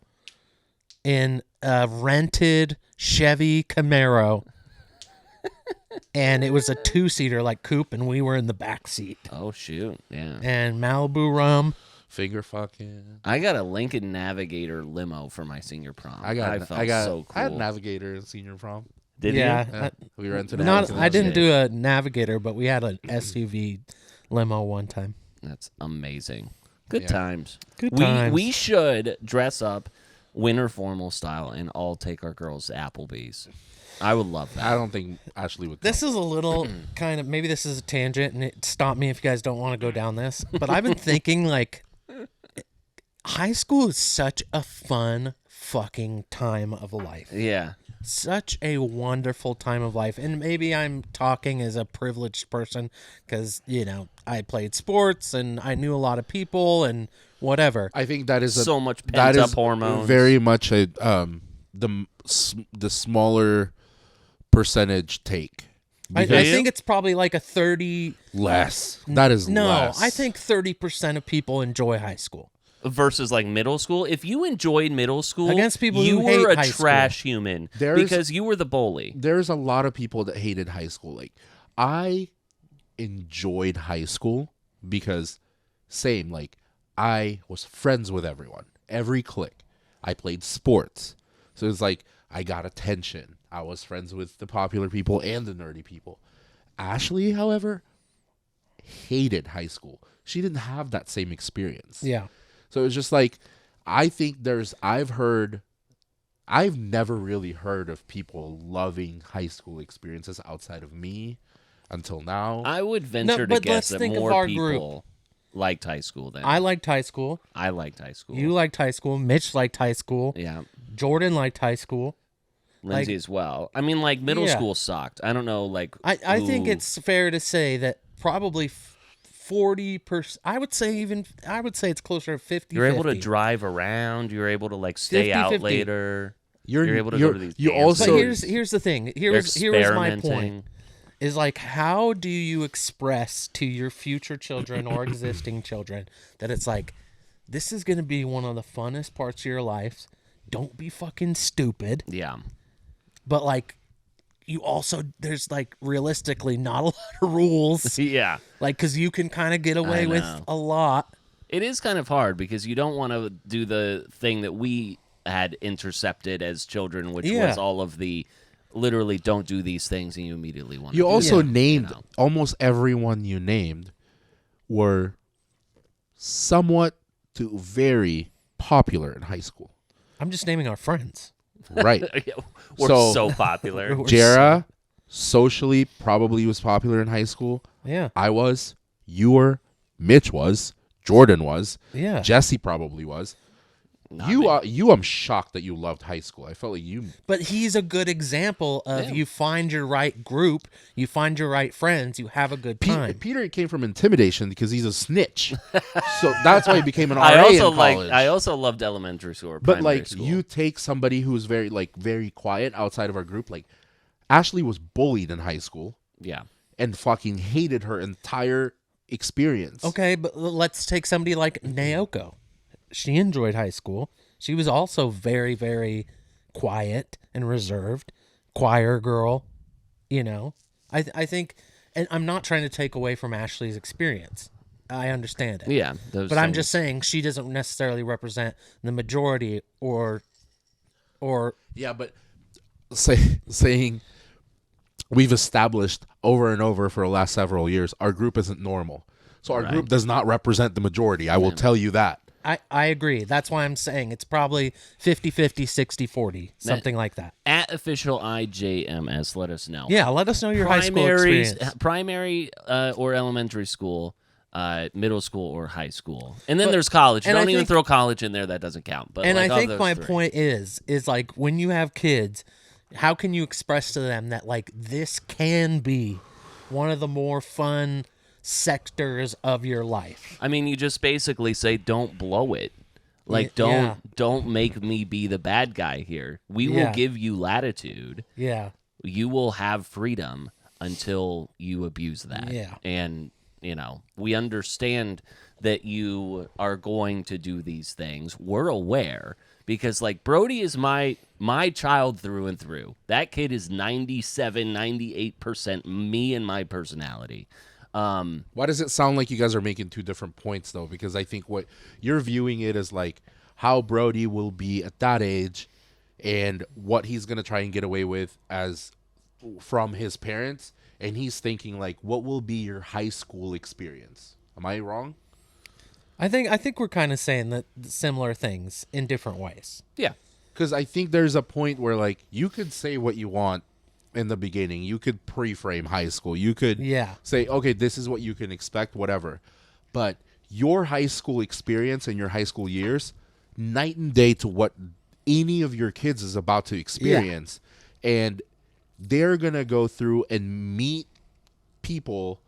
in a rented Chevy Camaro, and it was a 2-seater like coupe, and we were in the back seat. Oh shoot. Yeah. And Malibu rum. Finger fucking. I got a Lincoln Navigator limo for my senior prom. I felt so cool. I had Navigator in senior prom. Did Yeah, you? Yeah, we rented. not. it. I didn't do a Navigator, but we had an SUV limo one time. That's amazing. Good Yeah. times. Good times. We should dress up winter formal style and all take our girls to Applebee's. I would love that. I don't think Ashley would. This is a little kind of, maybe this is a tangent, and stop me if you guys don't want to go down this. But I've been thinking, like, high school is such a fun fucking time of life. Yeah. Such a wonderful time of life. And maybe I'm talking as a privileged person because, you know, I played sports and I knew a lot of people and whatever. I think that is So much that pent up is hormones. Very much a the smaller percentage take. I Because think it's probably like a 30. less. That is No, less. I think 30% of people enjoy high school. Versus like middle school. If you enjoyed middle school, Against people you who were hate a high school. trash human because you were the bully. there's a lot of people that hated high school. Like I enjoyed high school because same, like I was friends with everyone, every clique. I played sports. So it's like I got attention. I was friends with the popular people and the nerdy people. Ashley, however, hated high school. She didn't have that same experience. Yeah. So it's just like, I think I've never really heard of people loving high school experiences outside of me until now. I would venture to but guess let's that think of more our people liked high school than I liked high school. I liked high school. You liked high school. Mitch liked high school. Yeah. Jordan liked high school. Lindsay as well. I mean, like middle Yeah. school sucked. I don't know, like I think who- it's fair to say that probably 40%. I would say it's closer to 50. you're able to drive around. You're able to like stay out 50-50. later. You're able to go to these But you also dances. here's the thing. You're Here was my point. experimenting. is like, how do you express to your future children or existing children that it's like, this is going to be one of the funnest parts of your life. Don't be fucking stupid. Yeah. But like, you also, there's like realistically not a lot of rules. Yeah. Like, because you can kind of get away with know. a lot. It is kind of hard because you don't want to do the thing that we had intercepted as children, which Yeah. was all of the literally don't do these things and you immediately want to You do also them, named you know? almost everyone you named were somewhat to very popular in high school. I'm just naming our friends. Right. We're So- so popular. We're Jara socially probably was popular in high school. Yeah. I was. You were. Mitch was. Jordan was. Yeah. Jesse probably was. I'm shocked that you loved high school. I felt like you. But he's a good example of Yeah. you find your right group, you find your right friends, you have a good time. Peter came from intimidation because he's a snitch, so that's why he became an RA I also in college. I also loved elementary school. Or But primary like school. you take somebody who's very quiet outside of our group. Like Ashley was bullied in high school yeah. and fucking hated her entire experience. Okay, but let's take somebody like Naoko. She enjoyed high school. She was also very, very quiet and reserved, choir girl. You know, I think, and I'm not trying to take away from Ashley's experience. I understand it. Yeah. But I'm just saying she doesn't necessarily represent the majority or Yeah, but saying we've established over and over for the last several years our group isn't normal. So our group does not represent the majority. I will tell you that. I agree. That's why I'm saying it's probably 50-50, 60-40, something like that. at official IJMS, let us know. Yeah, let us know your high school experience. Primary or elementary school, middle school or high school, and then there's college. You and I don't even think- throw college in there; that doesn't count. But And like, I of think those my three. point is like when you have kids, how can you express to them that like this can be one of the more fun sectors of your life? I mean, you just basically say, "Don't blow it." Like, Yeah. don't make me be the bad guy here. We will Yeah. give you latitude. Yeah. You will have freedom until you abuse that. Yeah. And, you know, we understand that you are going to do these things. We're aware because, like, Brody is my child through and through. That kid is 97, 98% me and my personality. Why does it sound like you guys are making two different points, though? Because I think what you're viewing it as like how Brody will be at that age and what he's going to try and get away with as from his parents. And he's thinking like, what will be your high school experience? Am I wrong? I think we're kind of saying that similar things in different ways. Yeah. Because I think there's a point where like you could say what you want in the beginning. You could pre-frame high school. You could Yeah. say, okay, this is what you can expect, whatever. But your high school experience and your high school years, night and day to what any of your kids is about to experience. And they're going to go through and meet people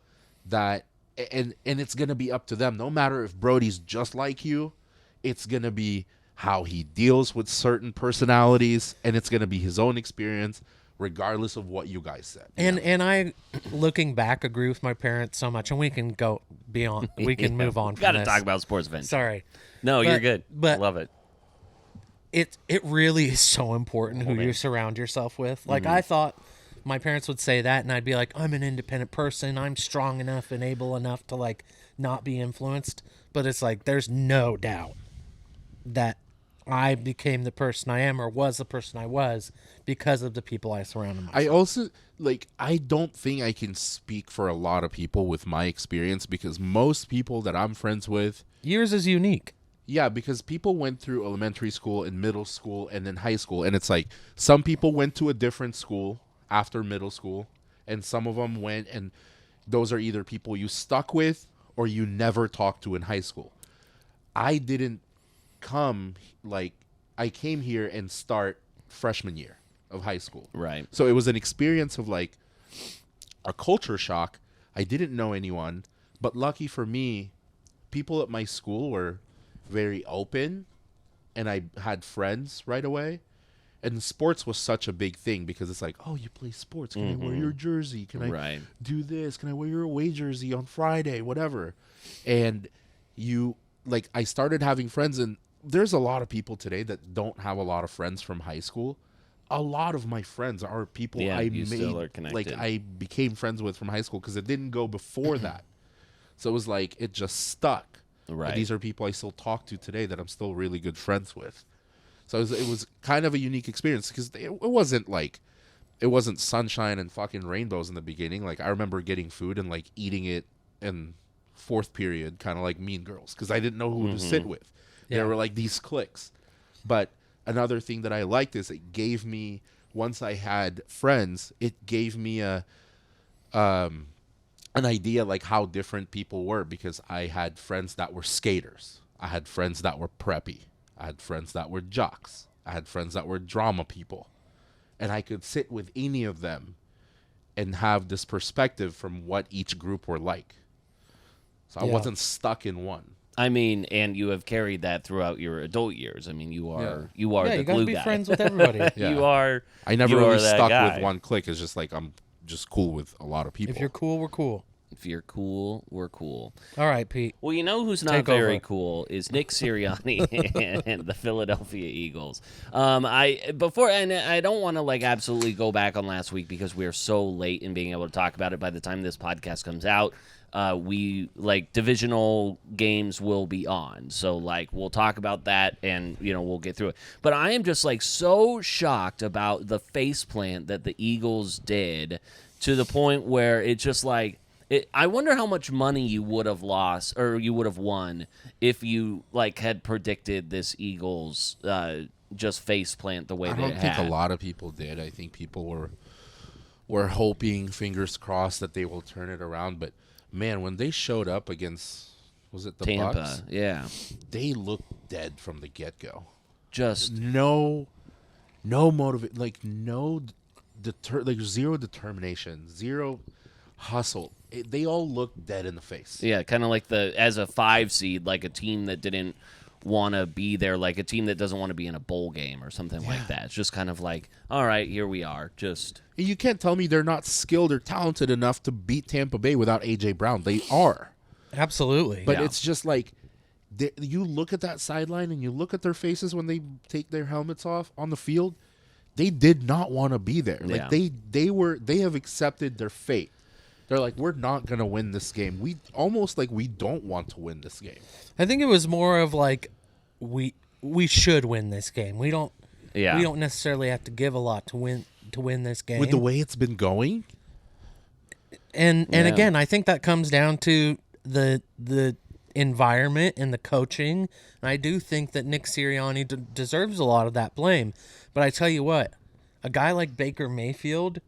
that, and it's going to be up to them. No matter if Brody's just like you, it's going to be how he deals with certain personalities, and it's going to be his own experience, regardless of what you guys said. And I, looking back, agree with my parents so much, and we can go beyond. We can move on. Got From to this. talk about sports events. Sorry, No, you're But- good. but- Love it. it really is so important who you surround yourself with. Like I thought my parents would say that, and I'd be like, I'm an independent person. I'm strong enough and able enough to like not be influenced. But it's like there's no doubt that I became the person I am or was the person I was because of the people I surrounded myself. I also I don't think I can speak for a lot of people with my experience, because most people that I'm friends with, Yours is unique. yeah, because people went through elementary school and middle school and then high school, and it's like some people went to a different school after middle school, and some of them went, and those are either people you stuck with or you never talked to in high school. I didn't I came here and start freshman year of high school. Right. So it was an experience of like a culture shock. I didn't know anyone, but lucky for me, people at my school were very open, and I had friends right away. And sports was such a big thing because it's like, oh, you play sports. Can I wear your jersey? Can I Right. do this? Can I wear your away jersey on Friday? Whatever. And I started having friends, and there's a lot of people today that don't have a lot of friends from high school. A lot of my friends are people I you still are connected. I became friends with from high school because it didn't go before that. So it was like it just stuck. Right. And these are people I still talk to today that I'm still really good friends with. So it was kind of a unique experience because it wasn't sunshine and fucking rainbows in the beginning. Like I remember getting food and like eating it in fourth period, kind of like Mean Girls, because I didn't know who to sit with. There were like these cliques. But another thing that I liked is it gave me, once I had friends, it gave me an idea like how different people were, because I had friends that were skaters. I had friends that were preppy. I had friends that were jocks. I had friends that were drama people. And I could sit with any of them and have this perspective from what each group were like. So I wasn't stuck in one. I mean, and you have carried that throughout your adult years. I mean, you are the you gotta glue be guy. friends with everybody. Yeah. You are. I never you really are that stuck guy. with one clique. It's just like I'm just cool with a lot of people. If you're cool, we're cool. If you're cool, we're cool. All right, Pete. Well, you know who's not Take very over. cool is Nick Sirianni and the Philadelphia Eagles. I don't want to like absolutely go back on last week because we're so late in being able to talk about it. By the time this podcast comes out, we like divisional games will be on, so like we'll talk about that and we'll get through it. But I am just like so shocked about the faceplant that the Eagles did, to the point where it's just like. I wonder how much money you would have lost or you would have won if you like had predicted this Eagles just face plant the way I they don't think had. a lot of people did. I think people were hoping, fingers crossed, that they will turn it around. But man, when they showed up against, was it the Tampa, Bucks? yeah, They looked dead from the get go. just No motivate, like zero determination, zero hustle. They all looked dead in the face. yeah, kind of like as a 5 seed, like a team that didn't want to be there, like a team that doesn't want to be in a bowl game or something like that. It's just kind of like, all right, here we are. Just You can't tell me they're not skilled or talented enough to beat Tampa Bay without A.J. Brown. They are. Absolutely. But it's just like, you look at that sideline and you look at their faces when they take their helmets off on the field. They did not want to be there. Yeah. Like they have accepted their fate. They're like, we're not gonna win this game. We don't want to win this game. I think it was more of like we should win this game. We don't necessarily have to give a lot to win this game. With the way it's been going, And again, I think that comes down to the environment and the coaching. And I do think that Nick Sirianni deserves a lot of that blame. But I tell you what, a guy like Baker Mayfield,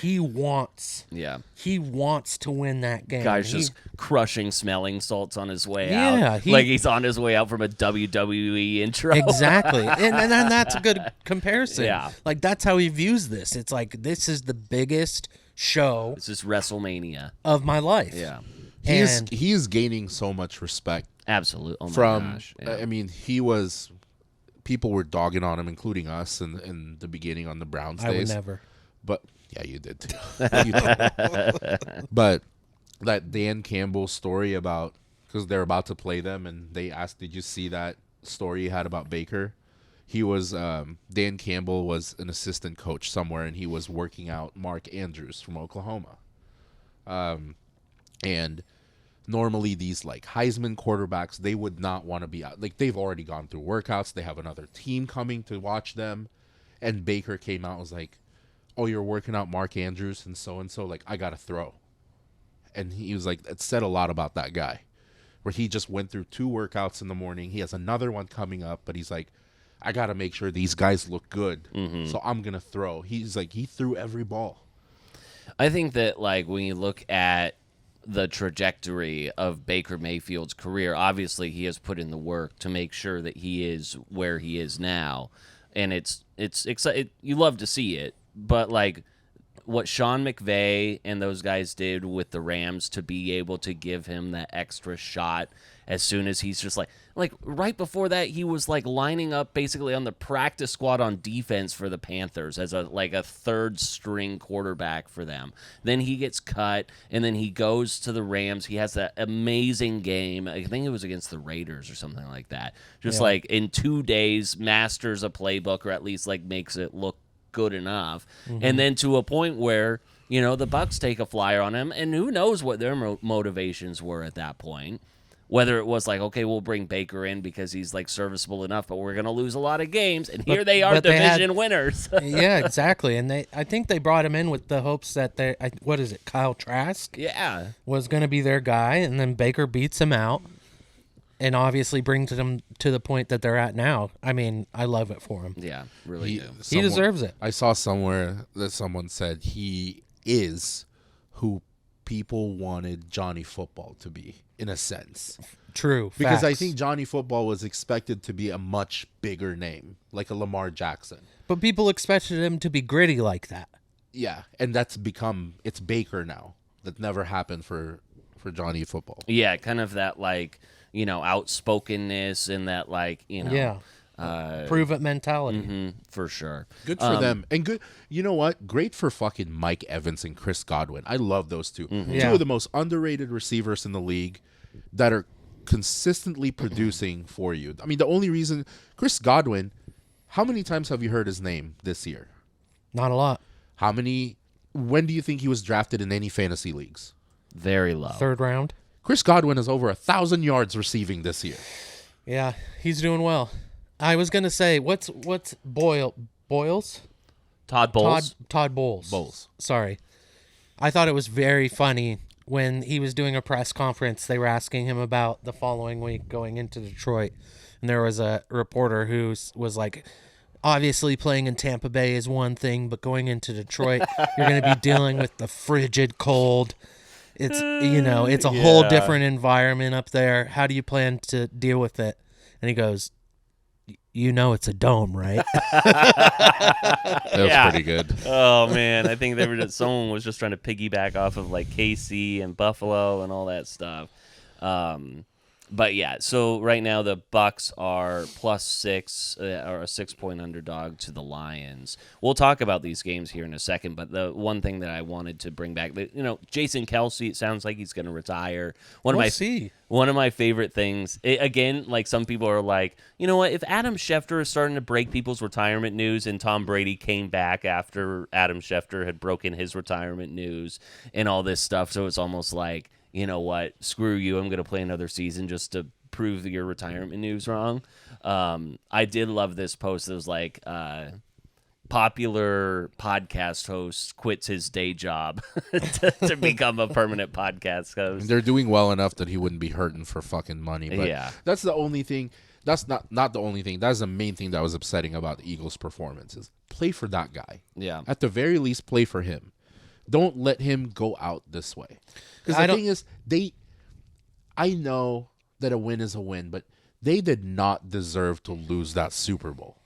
he wants to win that game. guys just crushing smelling salts on his way Yeah, out, like he's on his way out from a WWE intro. Exactly. and that's a good comparison. Yeah. Like, that's how he views this. It's like, this is the biggest show This is WrestleMania. of my life. Yeah, he is gaining so much respect absolutely. Oh my from. gosh. Yeah. I mean, people were dogging on him, including us in the beginning on the Browns I would days. never. But yeah, you did too. You did. But that Dan Campbell story about, because they're about to play them, and they asked, "Did you see that story you had about Baker?" He was Dan Campbell was an assistant coach somewhere, and he was working out Mark Andrews from Oklahoma. And normally these like Heisman quarterbacks, they would not want to be out. Like, they've already gone through workouts. They have another team coming to watch them. And Baker came out and was like, "Oh, you're working out Mark Andrews and so, like, I got to throw." And he was like, it said a lot about that guy, where he just went through 2 workouts in the morning. He has another one coming up, but he's like, I got to make sure these guys look good. So I'm going to throw. He's like, he threw every ball. I think that, like, when you look at the trajectory of Baker Mayfield's career, obviously he has put in the work to make sure that he is where he is now, and it's you love to see it. But like what Sean McVay and those guys did with the Rams to be able to give him that extra shot as soon as he's just like right before that, he was like lining up basically on the practice squad on defense for the Panthers as a third string quarterback for them. Then he gets cut, and then he goes to the Rams. He has that amazing game. I think it was against the Raiders or something like that. Just like in 2 days, masters a playbook, or at least like makes it look good enough. And then to a point where, you know, the Bucs take a flyer on him, and who knows what their motivations were at that point. Whether it was like, okay, we'll bring Baker in because he's like serviceable enough, but we're going to lose a lot of games, and here they are, division winners. Yeah, exactly. And I think they brought him in with the hopes that what is it, Kyle Trask? Yeah, was going to be their guy, and then Baker beats him out, and obviously brings them to the point that they're at now. I mean, I love it for him. Yeah, really do. He deserves it. I saw somewhere that someone said he is who people wanted Johnny Football to be, in a sense. True. Because I facts. think Johnny Football was expected to be a much bigger name, like a Lamar Jackson. But people expected him to be gritty like that. Yeah, and that's become, it's Baker now. That never happened for Johnny Football. Yeah, kind of that like, you know, outspokenness and that like, you know. Yeah. Prove it mentality. For sure. Good for them. And good, you know what? Great for fucking Mike Evans and Chris Godwin. I love those two. Yeah. Two of the most underrated receivers in the league that are consistently producing for you. I mean, the only reason Chris Godwin, how many times have you heard his name this year? Not a lot. When do you think he was drafted in any fantasy leagues? Very low. Third round. Chris Godwin is over 1,000 yards receiving this year. Yeah, he's doing well. I was gonna say, what's Boyles? Todd Bowles. Todd Bowles. Bowles. Sorry. I thought it was very funny when he was doing a press conference. They were asking him about the following week going into Detroit, and there was a reporter who was like, obviously playing in Tampa Bay is one thing, but going into Detroit, you're going to be dealing with the frigid cold. It's, you know, it's a whole different environment up there. How do you plan to deal with it? And he goes, you know, it's a dome, right? That was pretty good. Oh man, I think someone was just trying to piggyback off of like KC and Buffalo and all that stuff. But yeah, so right now the Bucs are +6, or a 6-point underdog to the Lions. We'll talk about these games here in a second, but the one thing that I wanted to bring back, you know, Jason Kelce, it sounds like he's going to retire. One of my favorite things, again, like some people are like, you know what, if Adam Schefter is starting to break people's retirement news and Tom Brady came back after Adam Schefter had broken his retirement news and all this stuff, so it's almost like, you know what, screw you, I'm going to play another season just to prove your retirement news wrong. I did love this post. It was like, popular podcast host quits his day job to become a permanent podcast host. They're doing well enough that he wouldn't be hurting for fucking money. But Yeah. that's the only thing. That's not the only thing. That's the main thing that was upsetting about the Eagles' performance is play for that guy. Yeah. At the very least, play for him. Don't let him go out this way. Because the thing is, I know that a win is a win, but they did not deserve to lose that Super Bowl.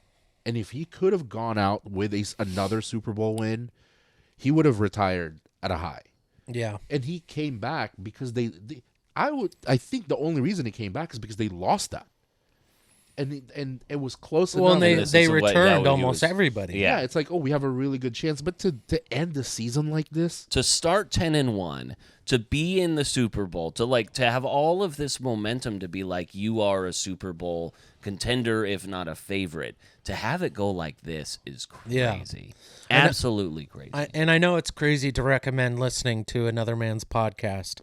And if he could have gone out with another Super Bowl win, he would have retired at a high. Yeah. And he came back because I think the only reason he came back is because they lost that. And it was close Well, enough. and they is what- returned he almost was- everybody. Yeah. Yeah, it's like, oh, we have a really good chance. But to end the season like this, To start 10-1, to be in the Super Bowl, to have all of this momentum to be like you are a Super Bowl contender, if not a favorite, to have it go like this is crazy. Absolutely crazy. And I know it's crazy to recommend listening to another man's podcast,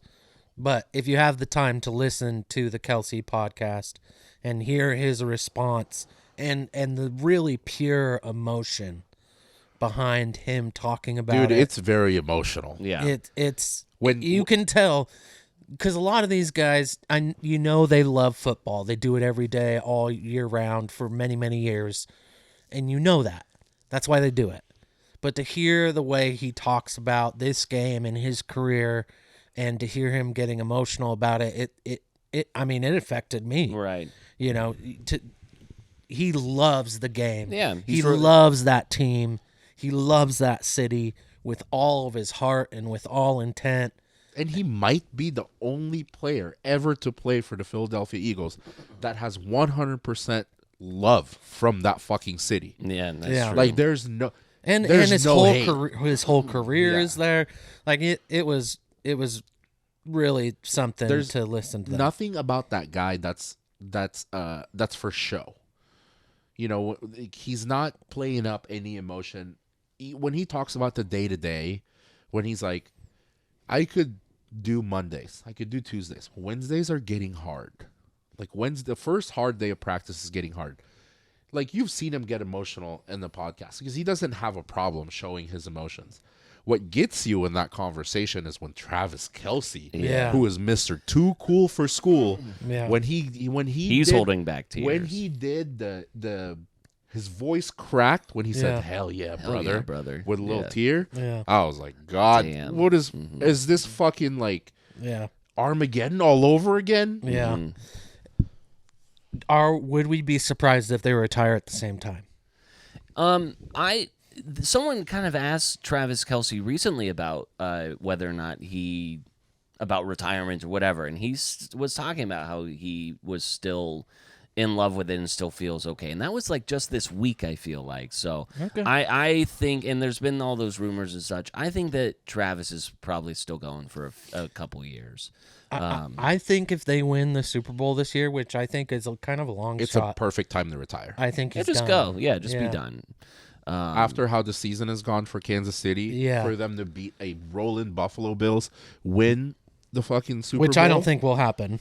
but if you have the time to listen to the Kelce podcast and hear his response and the really pure emotion behind him talking about dude, it, it's very emotional. Yeah. it's When you can tell, because a lot of these guys, they love football. They do it every day, all year round for many, many years, and you know that. That's why they do it. But to hear the way he talks about this game and his career, and to hear him getting emotional about it, it affected me. Right. You know, he loves the game. Yeah, He loves that team. He loves that city with all of his heart and with all intent. And he might be the only player ever to play for the Philadelphia Eagles that has 100% love from that fucking city. Yeah, that's Yeah. true. Like there's no and there's his no whole hate. his whole career Yeah. is there. Like it was really something There's to listen to. nothing about that guy that's for show. You know, he's not playing up any emotion. When he talks about the day to day, when he's like, I could do Mondays, I could do Tuesdays. Wednesdays are getting hard. Like Wednesday, the first hard day of practice is getting hard. Like you've seen him get emotional in the podcast because he doesn't have a problem showing his emotions. What gets you in that conversation is when Travis Kelce, Yeah. who is Mr. Too Cool for School, Yeah. when he's did- holding back tears. when he did his voice cracked when he Yeah. said "Hell yeah, Hell brother," yeah, brother. with a little Yeah. tear. Yeah. I was like, God, Damn. what is this fucking like Yeah. Armageddon all over again? Yeah. Mhm. Would we be surprised if they retire at the same time? Someone kind of asked Travis Kelce recently about whether or not about retirement or whatever, and he was talking about how he was still in love with it and still feels okay, and that was like just this week, I feel like. So Okay. I think, and there's been all those rumors and such, I think that Travis is probably still going for a couple years. I think if they win the Super Bowl this year, which I think is kind of a long It's a shot, perfect time to retire. I think Yeah, he's just done. go. Yeah, just Yeah. be done. After how the season has gone for Kansas City, Yeah. for them to beat a rolling Buffalo Bills, win the fucking Super Which Bowl, I don't think will happen.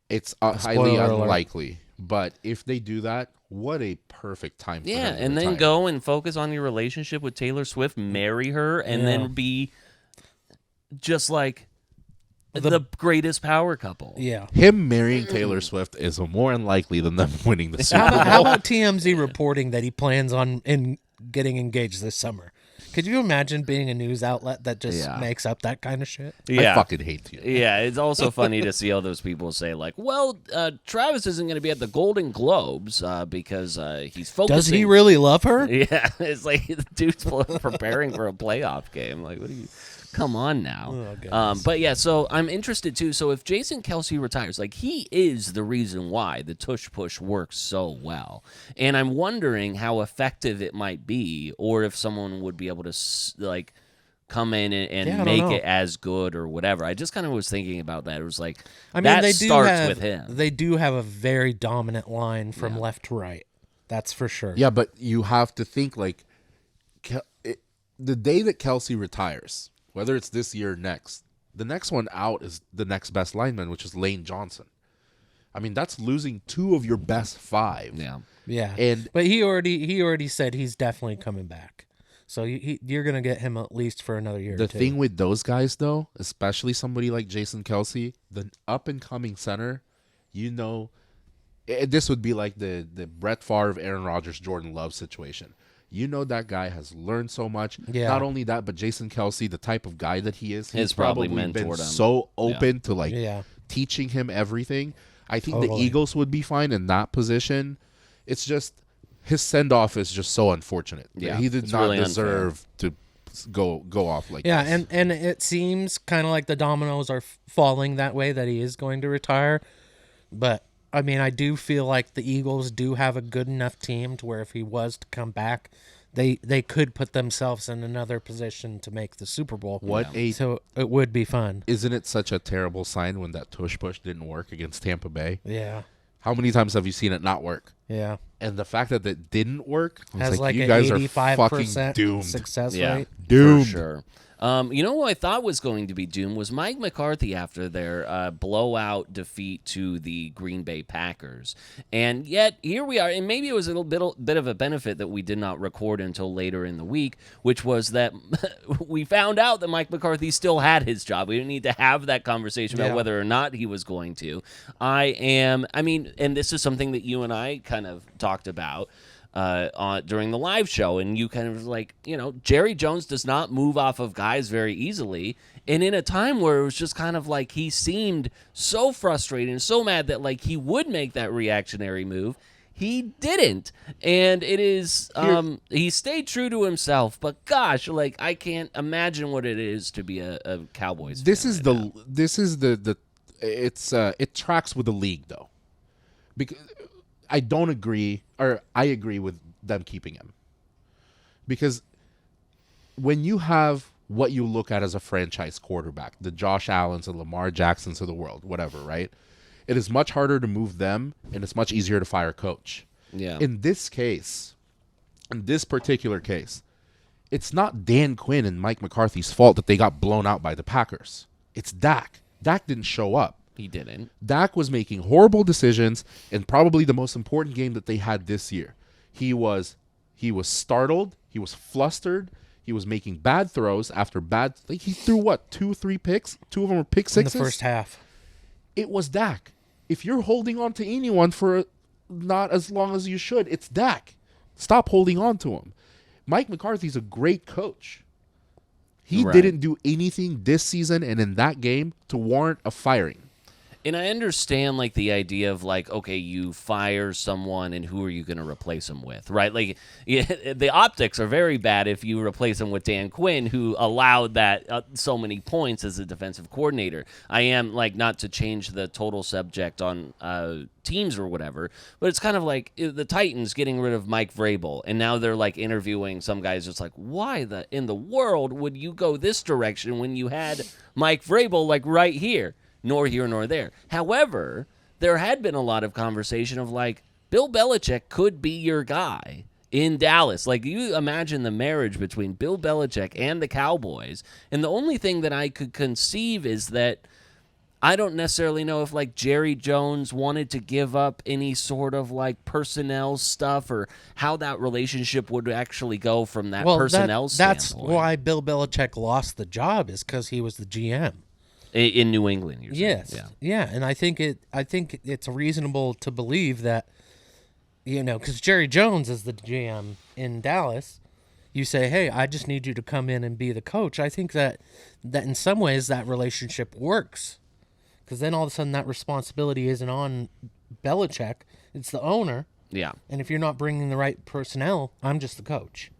it's highly Spoiler alert. unlikely. But if they do that, what a perfect time for Yeah, them to and then retire. go and focus on your relationship with Taylor Swift, marry her, and Yeah. then be just like the greatest power couple. Yeah. Him marrying Taylor Swift is more unlikely than them winning the Super Bowl. How about TMZ reporting that he plans on getting engaged this summer? Could you imagine being a news outlet that just Yeah. makes up that kind of shit? Yeah. I fucking hate you. Yeah, it's also funny to see all those people say like, "Well, Travis isn't going to be at the Golden Globes because he's focusing." Does he really love her? Yeah, it's like the dude's preparing for a playoff game. Like, what are you? Come on now. Oh, goodness. But yeah, so I'm interested too. So if Jason Kelce retires, like he is the reason why the tush push works so well, and I'm wondering how effective it might be, or if someone would be able to like come in and Yeah, I don't make know. it as good or whatever. I just kind of was thinking about that. It was like, I mean, that they do starts have with him. They do have a very dominant line from left to right. That's for sure. Yeah, but you have to think like the day that Kelsey retires, whether it's this year or next, the next one out is the next best lineman, which is Lane Johnson. I mean, that's losing two of your best five. Yeah. Yeah. And But he already said he's definitely coming back. So you're gonna get him at least for another year. the or two. thing with those guys, though, especially somebody like Jason Kelsey, the up and coming center, this would be like the Brett Favre, Aaron Rodgers, Jordan Love situation. You know that guy has learned so much. Yeah. Not only that, but Jason Kelsey, the type of guy that he is, he's Has probably been mentored him. so open to like Yeah. teaching him everything. I think the Totally. Eagles would be fine in that position. It's just his send off is just so unfortunate. Yeah, He did it's not really deserve to go off like Yeah, this. and it seems kind of like the dominoes are falling that way, that he is going to retire. But I mean, I do feel like the Eagles do have a good enough team to where if he was to come back, they could put themselves in another position to make the Super Bowl. So it would be fun. Isn't it such a terrible sign when that tush push didn't work against Tampa Bay? Yeah, How many times have you seen it not work? yeah. And the fact that it didn't work, I was Has like you an guys are 85% fucking doomed. success Yeah. rate. Doomed. For sure. You know who I thought was going to be doomed was Mike McCarthy after their blowout defeat to the Green Bay Packers. And yet, here we are. And maybe it was a little bit of a benefit that we did not record until later in the week, which was that we found out that Mike McCarthy still had his job. We didn't need to have that conversation about Yeah. whether or not he was going to. And this is something that you and I kind of talked about during the live show, and you kind of like, Jerry Jones does not move off of guys very easily, and in a time where it was just kind of like he seemed so frustrated and so mad that like he would make that reactionary move, He didn't, and it is he stayed true to himself. But gosh, like I can't imagine what it is to be a Cowboys. This fan is right the now. this is the it's it tracks with the league though, because I don't agree, or I agree with them keeping him, because when you have what you look at as a franchise quarterback, the Josh Allens and Lamar Jacksons of the world, whatever, right? It is much harder to move them, and it's much easier to fire a coach. Yeah. In this case, in this particular case, it's not Dan Quinn and Mike McCarthy's fault that they got blown out by the Packers. It's Dak. Dak didn't show up. He didn't. Dak was making horrible decisions in probably the most important game that they had this year. He was startled. He was flustered. He was making bad throws after bad. Like he threw what, 2-3 picks? 2 of them were pick In sixes. the first half. It was Dak. If you're holding on to anyone for not as long as you should, it's Dak. Stop holding on to him. Mike McCarthy's a great coach. He Right. didn't do anything this season and in that game to warrant a firing. And I understand, like, the idea of, like, okay, you fire someone and who are you going to replace them with, right? Like, yeah, the optics are very bad if you replace them with Dan Quinn, who allowed that so many points as a defensive coordinator. I am, like, not to change the total subject on teams or whatever, but it's kind of like the Titans getting rid of Mike Vrabel, and now they're, like, interviewing some guys just like, why in the world would you go this direction when you had Mike Vrabel, like, right here? Nor here nor there. However, there had been a lot of conversation of like, Bill Belichick could be your guy in Dallas. Like, you imagine the marriage between Bill Belichick and the Cowboys. And the only thing that I could conceive is that I don't necessarily know if like Jerry Jones wanted to give up any sort of like personnel stuff or how that relationship would actually go from that personnel that's standpoint. why Bill Belichick lost the job, is because he was the GM. In New England, you're saying. Yes. Yeah, and I think it's reasonable to believe that, you know, because Jerry Jones is the GM in Dallas. You say, hey, I just need you to come in and be the coach. I think that in some ways that relationship works, because then all of a sudden that responsibility isn't on Belichick. It's the owner. Yeah. And if you're not bringing the right personnel, I'm just the coach.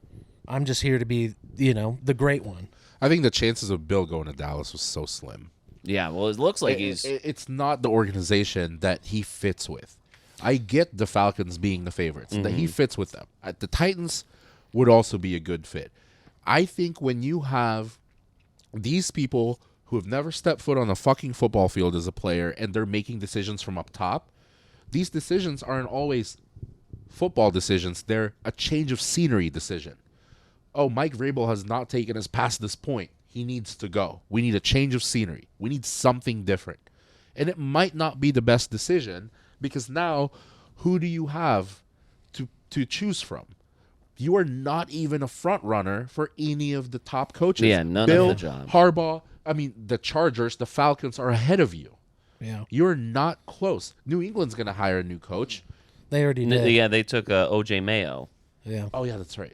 I'm just here to be, you know, the great one. I think the chances of Bill going to Dallas was so slim. Yeah, well, it looks like he's... It's not the organization that he fits with. I get the Falcons being the favorites, that he fits with them. The Titans would also be a good fit. I think when you have these people who have never stepped foot on a fucking football field as a player and they're making decisions from up top, these decisions aren't always football decisions. They're a change of scenery decision. Oh, Mike Vrabel has not taken us past this point. He needs to go. We need a change of scenery. We need something different. And it might not be the best decision because now who do you have to choose from? You are not even a front runner for any of the top coaches. Yeah, none Bill, of the jobs. Harbaugh, I mean, the Chargers, the Falcons are ahead of you. Yeah. You're not close. New England's going to hire a new coach. They already did. Yeah, they took O.J. Mayo. Yeah. Oh, yeah, that's right.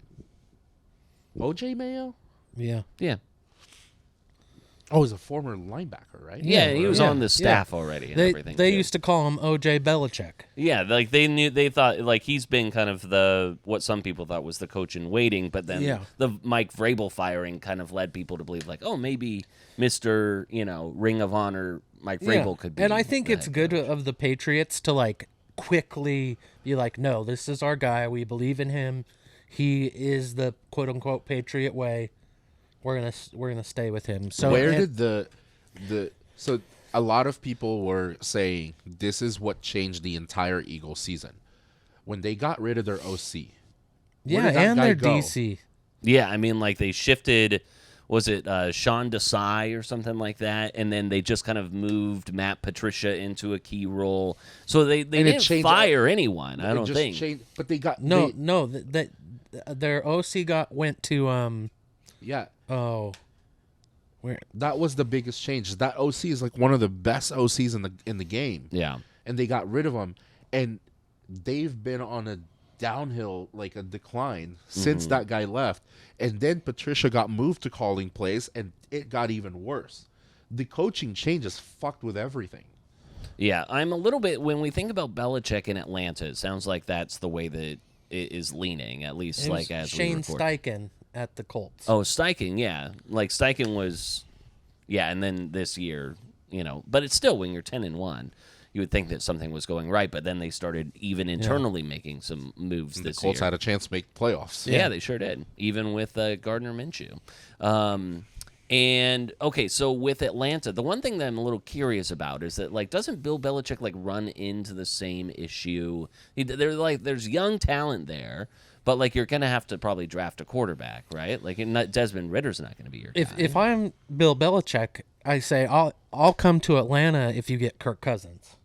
O.J. Mayo? Yeah. Yeah. Oh, he's a former linebacker, right? Yeah, he was Yeah, on the staff yeah. already and everything. They too. used to call him O.J. Belichick. Yeah, like they thought like he's been kind of what some people thought was the coach in waiting, but then Yeah. the Mike Vrabel firing kind of led people to believe like, oh, maybe Mr. Ring of Honor Mike Vrabel could be. And I think the it's head good coach. of the Patriots to like quickly be like, no, this is our guy. We believe in him. He is the quote unquote Patriot way. We're gonna stay with him. So Where did so a lot of people were saying this is what changed the entire Eagles season when they got rid of their OC. yeah, did that and guy their go? DC. Yeah, I mean, like they shifted. Was it Sean Desai or something like that? And then they just kind of moved Matt Patricia into a key role. So they it didn't changed- fire anyone. I It don't just think. changed, but they got No, they- no, that their OC went to yeah. where That was the biggest change. That OC is like one of the best OCs in the game. Yeah. And they got rid of him, and they've been on a downhill, like a decline since that guy left. And then Patricia got moved to calling plays, and it got even worse. The coaching changes fucked with everything. Yeah, I'm a little bit, when we think about Belichick in Atlanta, it sounds like that's the way that it is leaning, at least It like was as Shane we record. Steichen at the Colts. Oh, Steichen, yeah. Like Steichen was, yeah, and then this year, but it's still, when you're 10-1, you would think that something was going right, but then they started even internally making some moves The this Colts year. had a chance to make playoffs. Yeah, they sure did, even with Gardner Minshew. And okay, so with Atlanta, the one thing that I'm a little curious about is that, like, doesn't Bill Belichick like run into the same issue? There's young talent there, but like you're gonna have to probably draft a quarterback, right? Like, Desmond Ritter's not gonna be your guy. If I'm Bill Belichick, I say I'll come to Atlanta if you get Kirk Cousins.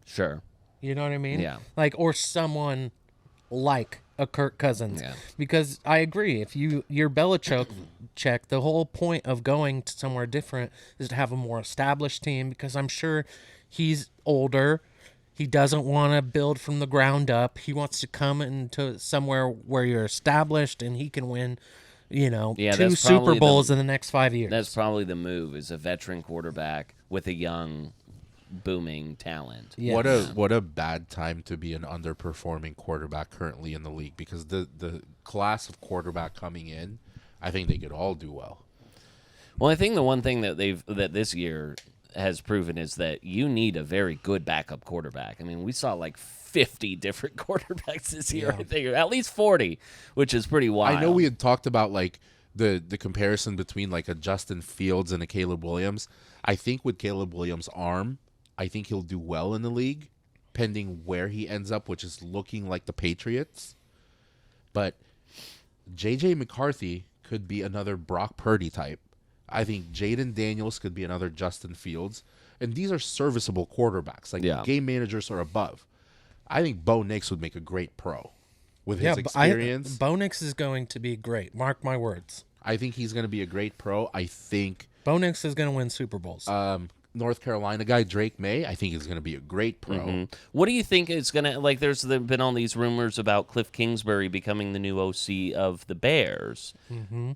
Sure. You know what I mean? Yeah. Like, or someone like a Kirk Cousins. Yeah. Because I agree, if you're Belichick, the whole point of going to somewhere different is to have a more established team, because I'm sure he's older. He doesn't want to build from the ground up. He wants to come into somewhere where you're established and he can win, Yeah, 2 that's Super probably Bowls in the next 5 years. That's probably the move, is a veteran quarterback with a young, booming talent. Yes. What a bad time to be an underperforming quarterback currently in the league, because the class of quarterback coming in, I think they could all do well. Well, I think the one thing that this year has proven is that you need a very good backup quarterback. I mean, we saw like 50 different quarterbacks this year. I think at least 40, which is pretty wild. I know we had talked about like the comparison between like a Justin Fields and a Caleb Williams. I think with Caleb Williams' arm, I think he'll do well in the league, pending where he ends up, which is looking like the Patriots. But J.J. McCarthy could be another Brock Purdy type. I think Jaden Daniels could be another Justin Fields. And these are serviceable quarterbacks, like game managers or above. I think Bo Nix would make a great pro with his experience. Bo Nix is going to be great. Mark my words. I think he's going to be a great pro. I think Bo Nix is going to win Super Bowls. North Carolina guy Drake May, I think is going to be a great pro. What do you think is going to, like, there's been all these rumors about Cliff Kingsbury becoming the new OC of the Bears.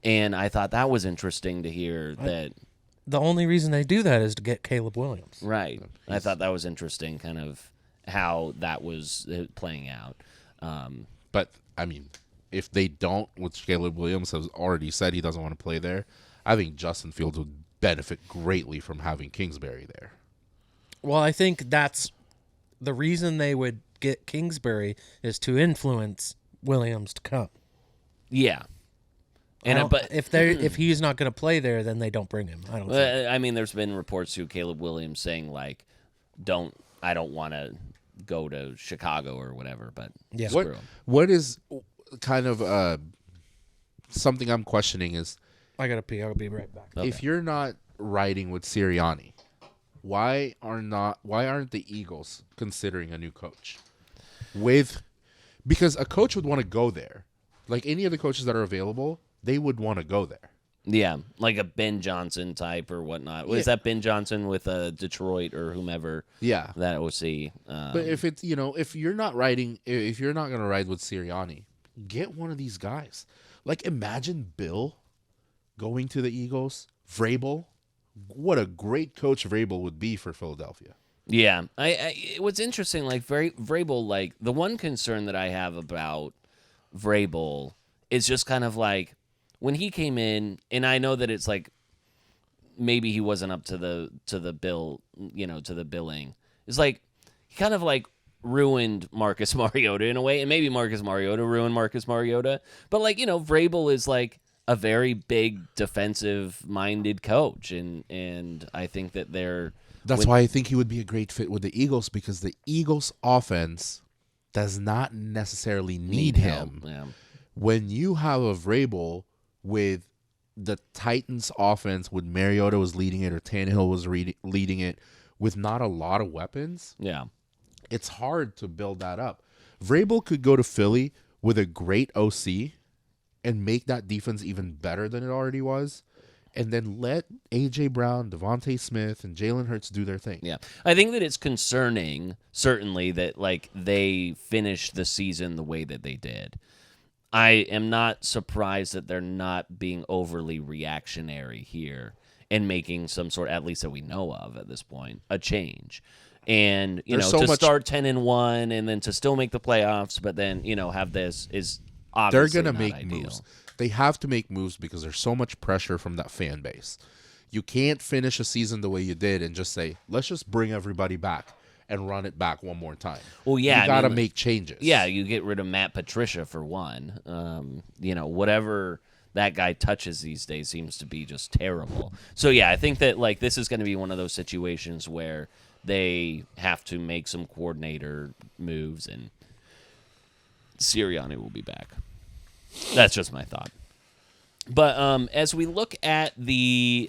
And I thought that was interesting to hear that. The only reason they do that is to get Caleb Williams. Right. I thought that was interesting, kind of how that was playing out. But, I mean, if they don't, which Caleb Williams has already said he doesn't want to play there, I think Justin Fields would benefit greatly from having Kingsbury there. Well, I think that's the reason they would get Kingsbury, is to influence Williams to come. Yeah. And but if he's not going to play there, then they don't bring him. I don't think. I mean, there's been reports to Caleb Williams saying, like, I don't want to go to Chicago or whatever, but screw him. What is kind of something I'm questioning is, I got to pee. I'll be right back. Okay. if you're not riding with Sirianni, why aren't the Eagles considering a new coach? Because a coach would want to go there. Like any of the coaches that are available, they would want to go there. Yeah, like a Ben Johnson type or whatnot. Was that Ben Johnson with Detroit or whomever? Yeah. That OC. But if it's, if you're not going to ride with Sirianni, get one of these guys. Like imagine Bill going to the Eagles, Vrabel. What a great coach Vrabel would be for Philadelphia. Yeah, what's interesting, like Vrabel, like the one concern that I have about Vrabel is just kind of like when he came in, and I know that it's like maybe he wasn't up to the bill, to the billing. It's like he kind of like ruined Marcus Mariota in a way, and maybe Marcus Mariota ruined Marcus Mariota, but like Vrabel is like a very big defensive-minded coach, and I think that That's why I think he would be a great fit with the Eagles, because the Eagles' offense does not necessarily need him. Yeah. When you have a Vrabel with the Titans' offense, with Mariota was leading it or Tannehill was leading it, with not a lot of weapons, it's hard to build that up. Vrabel could go to Philly with a great OC and make that defense even better than it already was, and then let A.J. Brown, Devontae Smith, and Jalen Hurts do their thing. Yeah. I think that it's concerning, certainly, that like they finished the season the way that they did. I am not surprised that they're not being overly reactionary here and making some sort, at least that we know of at this point, a change. And There's so to much- start 10-1 and then to still make the playoffs, but then have this is They're obviously gonna not make ideal. moves. They have to make moves because there's so much pressure from that fan base. You can't finish a season the way you did and just say, let's just bring everybody back and run it back one more time. Well, yeah, you got to make changes. Yeah, you get rid of Matt Patricia for one. Whatever that guy touches these days seems to be just terrible. So yeah, I think that this is going to be one of those situations where they have to make some coordinator moves, and Sirianni will be back. That's just my thought. But as we look at the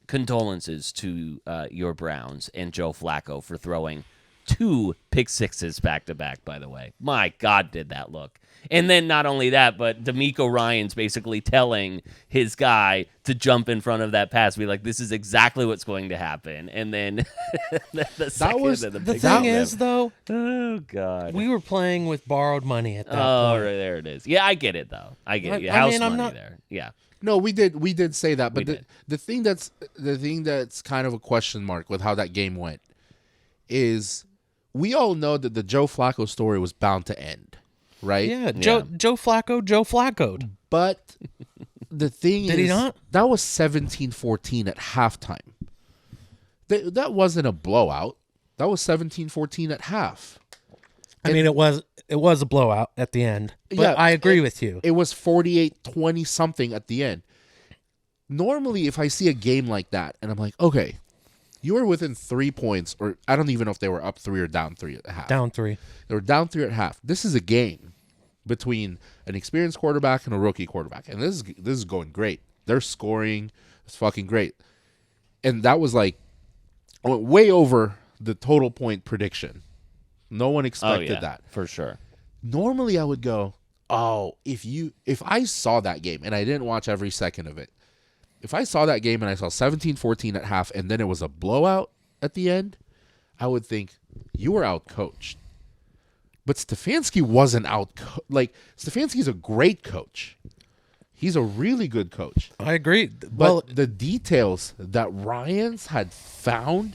condolences to your Browns and Joe Flacco for throwing 2 pick sixes back to back, by the way. My God, did that look. And then not only that, but D'Amico Ryans basically telling his guy to jump in front of that pass, be like, this is exactly what's going to happen. And then the thing is, though, oh, God. we were playing with borrowed money at that Oh, point. right, there it is. Yeah, I get it, though. I get it. I House mean, I'm money not- there. Yeah. No, we did say that, but We did. the thing that's kind of a question mark with how that game went is we all know that the Joe Flacco story was bound to end, right? Yeah, Joe Flacco'd. But the thing Did is, he not? that was 17-14 at halftime. That wasn't a blowout. That was 17-14 at half. I mean, it was a blowout at the end. But Yeah, I agree with you. It was 48-20 something at the end. Normally, if I see a game like that, and I'm like, okay, you were within 3 points, or I don't even know if they were up 3 or down 3 at half. Down 3. They were down 3 at half. This is a game between an experienced quarterback and a rookie quarterback, and this is going great. They're scoring. It's fucking great. And that was I went way over the total point prediction. No one expected that. For sure. Normally I would go, oh, if I saw that game and I didn't watch every second of it, if I saw that game and I saw 17-14 at half and then it was a blowout at the end, I would think you were out coached. But Stefanski wasn't out. Stefanski's a great coach. He's a really good coach. I agree. But Well, the details that Ryans had found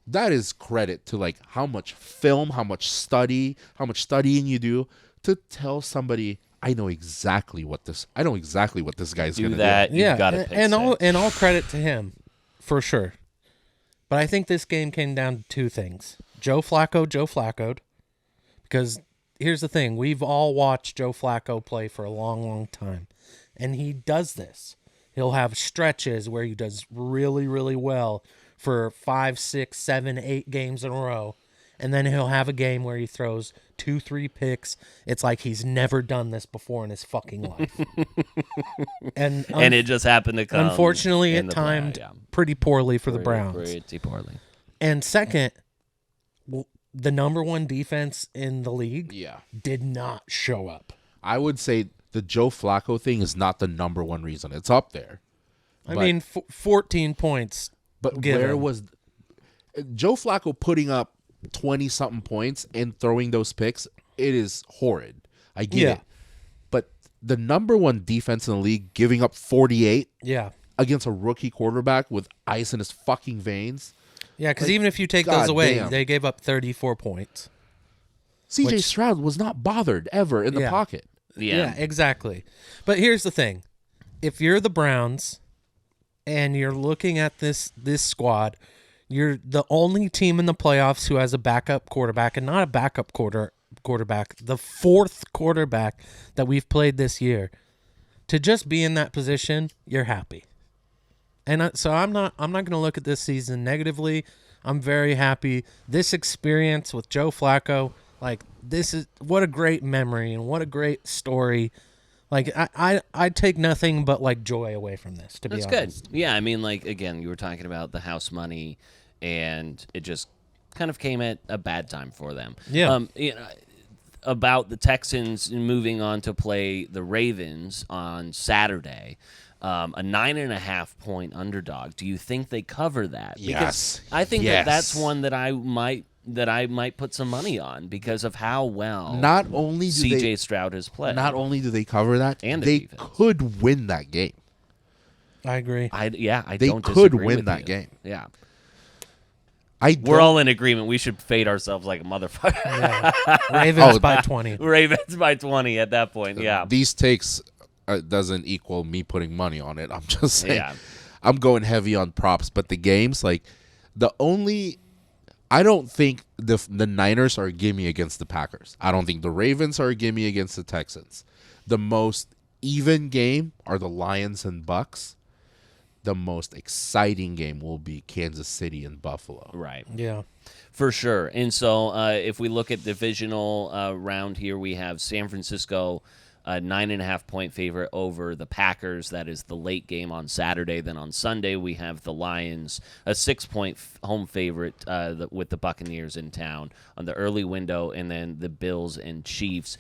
that is credit to how much film, how much studying you do to tell somebody I know exactly what this guy's going to Do do. that. yeah, You've got to pick and six. all credit to him, for sure. But I think this game came down to 2 things. Joe Flacco'd. Because here's the thing. We've all watched Joe Flacco play for a long, long time. And he does this. He'll have stretches where he does really, really well for 5, 6, 7, 8 games in a row. And then he'll have a game where he throws 2, 3 picks. It's like he's never done this before in his fucking life. and it just happened to come. unfortunately, in it the timed yeah. pretty poorly for the Pretty- Browns. Pretty poorly. And second, the number 1 defense in the league Yeah. did not show up. I would say the Joe Flacco thing is not the number one reason. It's up there. I But- mean, 14 points. But given. where was Joe Flacco putting up 20-something points and throwing those picks? It is horrid. I get Yeah. it. But the number 1 defense in the league giving up 48 Yeah. against a rookie quarterback with ice in his fucking veins. Yeah, because even if you take God those away, damn. they gave up 34 points. CJ Which- Stroud was not bothered ever in the Yeah. pocket. Yeah. Exactly. But here's the thing. If you're the Browns and you're looking at this squad, you're the only team in the playoffs who has a backup quarterback, and not a backup quarterback, the 4th quarterback that we've played this year. To just be in that position, you're happy. And so I'm not going to look at this season negatively. I'm very happy. This experience with Joe Flacco, this is what a great memory and what a great story. I take nothing but joy away from this, to be That's honest. good. Yeah, I mean, again, you were talking about the house money, and it just kind of came at a bad time for them. Yeah. About the Texans moving on to play the Ravens on Saturday, a 9.5 point underdog. Do you think they cover that? Yes. Because I think Yes. that's one that I might put some money on because of how well Not only do CJ Stroud has played. Not only do they cover that, And the they defense. could win that game. I agree. I They don't could disagree win with that you. game. Yeah. We're We're all in agreement. We should fade ourselves like a motherfucker. Yeah. Ravens Oh, by 20. Ravens by 20 at that point. Yeah. These takes doesn't equal me putting money on it. I'm just saying. Yeah. I'm going heavy on props, but the games I don't think the Niners are a gimme against the Packers. I don't think the Ravens are a gimme against the Texans. The most even game are the Lions and Bucks. The most exciting game will be Kansas City and Buffalo. Right. Yeah. For sure. And so if we look at divisional round here, we have San Francisco, 9.5-point favorite over the Packers. That is the late game on Saturday. Then on Sunday, we have the Lions, a 6-point home favorite with the Buccaneers in town on the early window. And then the Bills and Chiefs.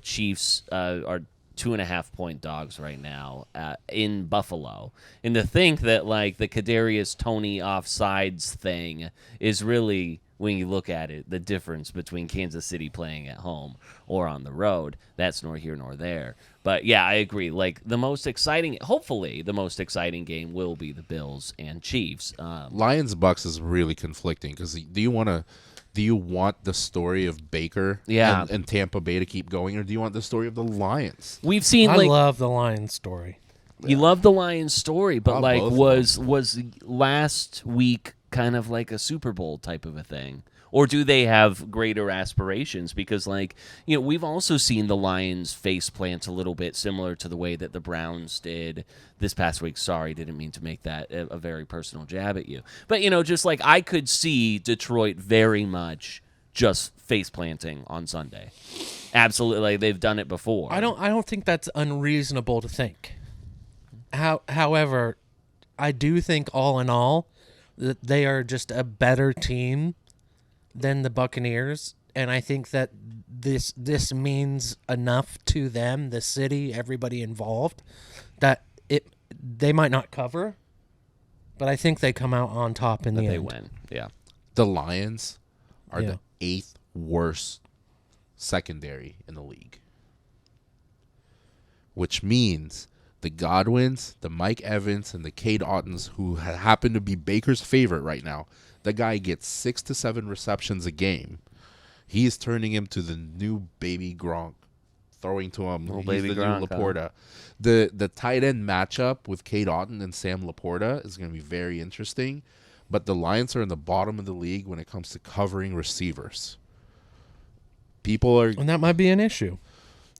Chiefs are 2.5-point dogs right now in Buffalo. And to think that like the Kadarius Toney offsides thing is really, when you look at it, the difference between Kansas City playing at home or on the road, that's nor here nor there. But yeah, I agree. Like hopefully the most exciting game will be the Bills and Chiefs. Lions Bucks is really conflicting because do you want the story of Baker and Tampa Bay to keep going, or do you want the story of the Lions? We've seen I like love the Lions story. you love the Lions story, but Love like both of was last week kind of like a Super Bowl type of a thing? Or do they have greater aspirations? Because, like, we've also seen the Lions face plant a little bit similar to the way that the Browns did this past week. Sorry, didn't mean to make that a very personal jab at you. But, just like I could see Detroit very much just face planting on Sunday. Absolutely. Like, they've done it before. I don't think that's unreasonable to think. However, I do think all in all that they are just a better team than the Buccaneers, and I think that this means enough to them, the city, everybody involved, that they might not cover, but I think they come out on top in the end. They win. Yeah. The Lions are Yeah. the 8th worst secondary in the league, which means the Godwins, the Mike Evans, and the Cade Ottens, who happen to be Baker's favorite right now, the guy gets 6 to 7 receptions a game. He is turning him to the new baby Gronk, throwing to him. Little He's baby the Gronk, new Laporta. The tight end matchup with Cade Otton and Sam Laporta is going to be very interesting. But the Lions are in the bottom of the league when it comes to covering receivers. And that might be an issue.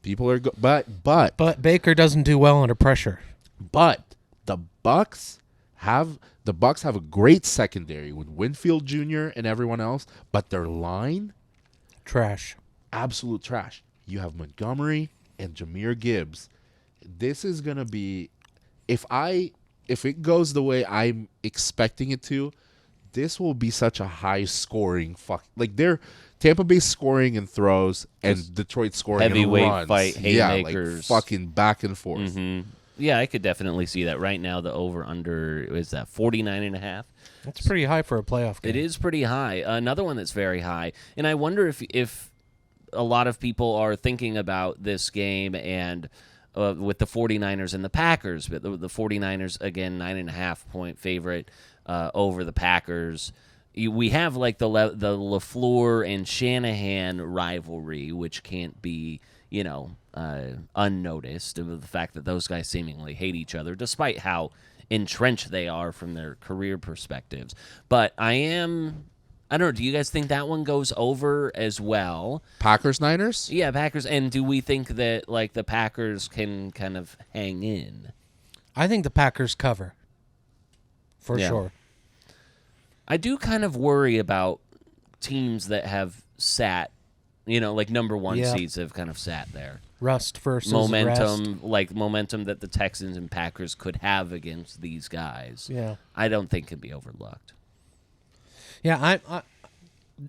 But Baker doesn't do well under pressure. But the Bucks have a great secondary with Winfield Jr. and everyone else, but their line, Trash. absolute trash. You have Montgomery and Jahmyr Gibbs. This is gonna be, if it goes the way I'm expecting it to, this will be such a high scoring they're Tampa Bay scoring and throws and Detroit scoring Heavyweight and runs. fight, haymakers. Yeah, like fucking back and forth. Mm-hmm. Yeah, I could definitely see that. Right now, the over-under is that 49.5. That's pretty high for a playoff game. It is pretty high. Another one that's very high. And I wonder if a lot of people are thinking about this game and with the 49ers and the Packers. But the 49ers, again, 9.5-point favorite over the Packers. We have like the LaFleur and Shanahan rivalry, which can't be, unnoticed, of the fact that those guys seemingly hate each other, despite how entrenched they are from their career perspectives. But I don't know, do you guys think that one goes over as well? Packers-Niners? Yeah, Packers. And do we think that like the Packers can kind of hang in? I think the Packers cover. For Yeah. sure. I do kind of worry about teams that have sat, like number one Yeah. seeds have kind of sat there. Rust versus Momentum, rest. like momentum that the Texans and Packers could have against these guys. Yeah. I don't think can be overlooked. Yeah,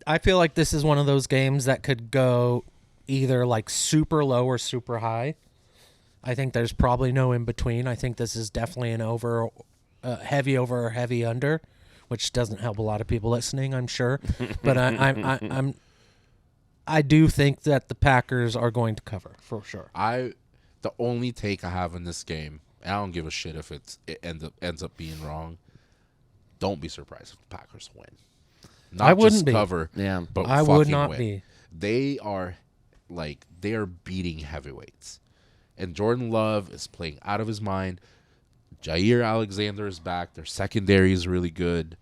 I feel like this is one of those games that could go either like super low or super high. I think there's probably no in between. I think this is definitely an heavy over or heavy under, which doesn't help a lot of people listening, I'm sure. But I do think that the Packers are going to cover for sure. The only take I have in this game and I don't give a shit if it ends up being wrong. Don't be surprised if the Packers win. Not I wouldn't just be. cover, Yeah. but I fucking would not win. be. They are beating heavyweights. And Jordan Love is playing out of his mind. Jair Alexander is back. Their secondary is really good.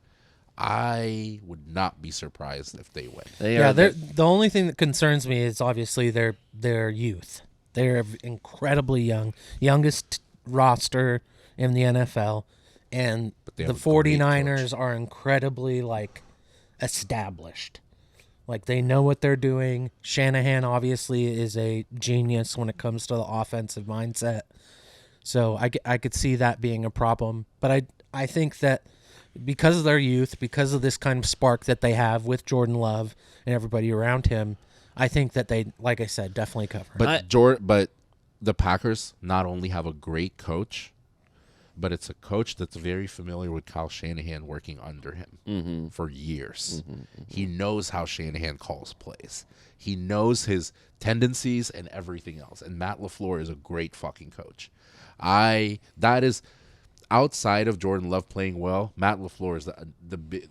I would not be surprised if they win. The only thing that concerns me is obviously their youth. They're incredibly young, youngest roster in the NFL, and they the have a great 49ers are incredibly established. They know what they're doing. Shanahan obviously is a genius when it comes to the offensive mindset. So I could see that being a problem. But I think that because of their youth, because of this kind of spark that they have with Jordan Love and everybody around him, I think that they, like I said, definitely cover. But the Packers not only have a great coach, but it's a coach that's very familiar with Kyle Shanahan working under him for years. He knows how Shanahan calls plays. He knows his tendencies and everything else. And Matt LaFleur is a great fucking coach. That is outside of Jordan Love playing well. Matt LaFleur is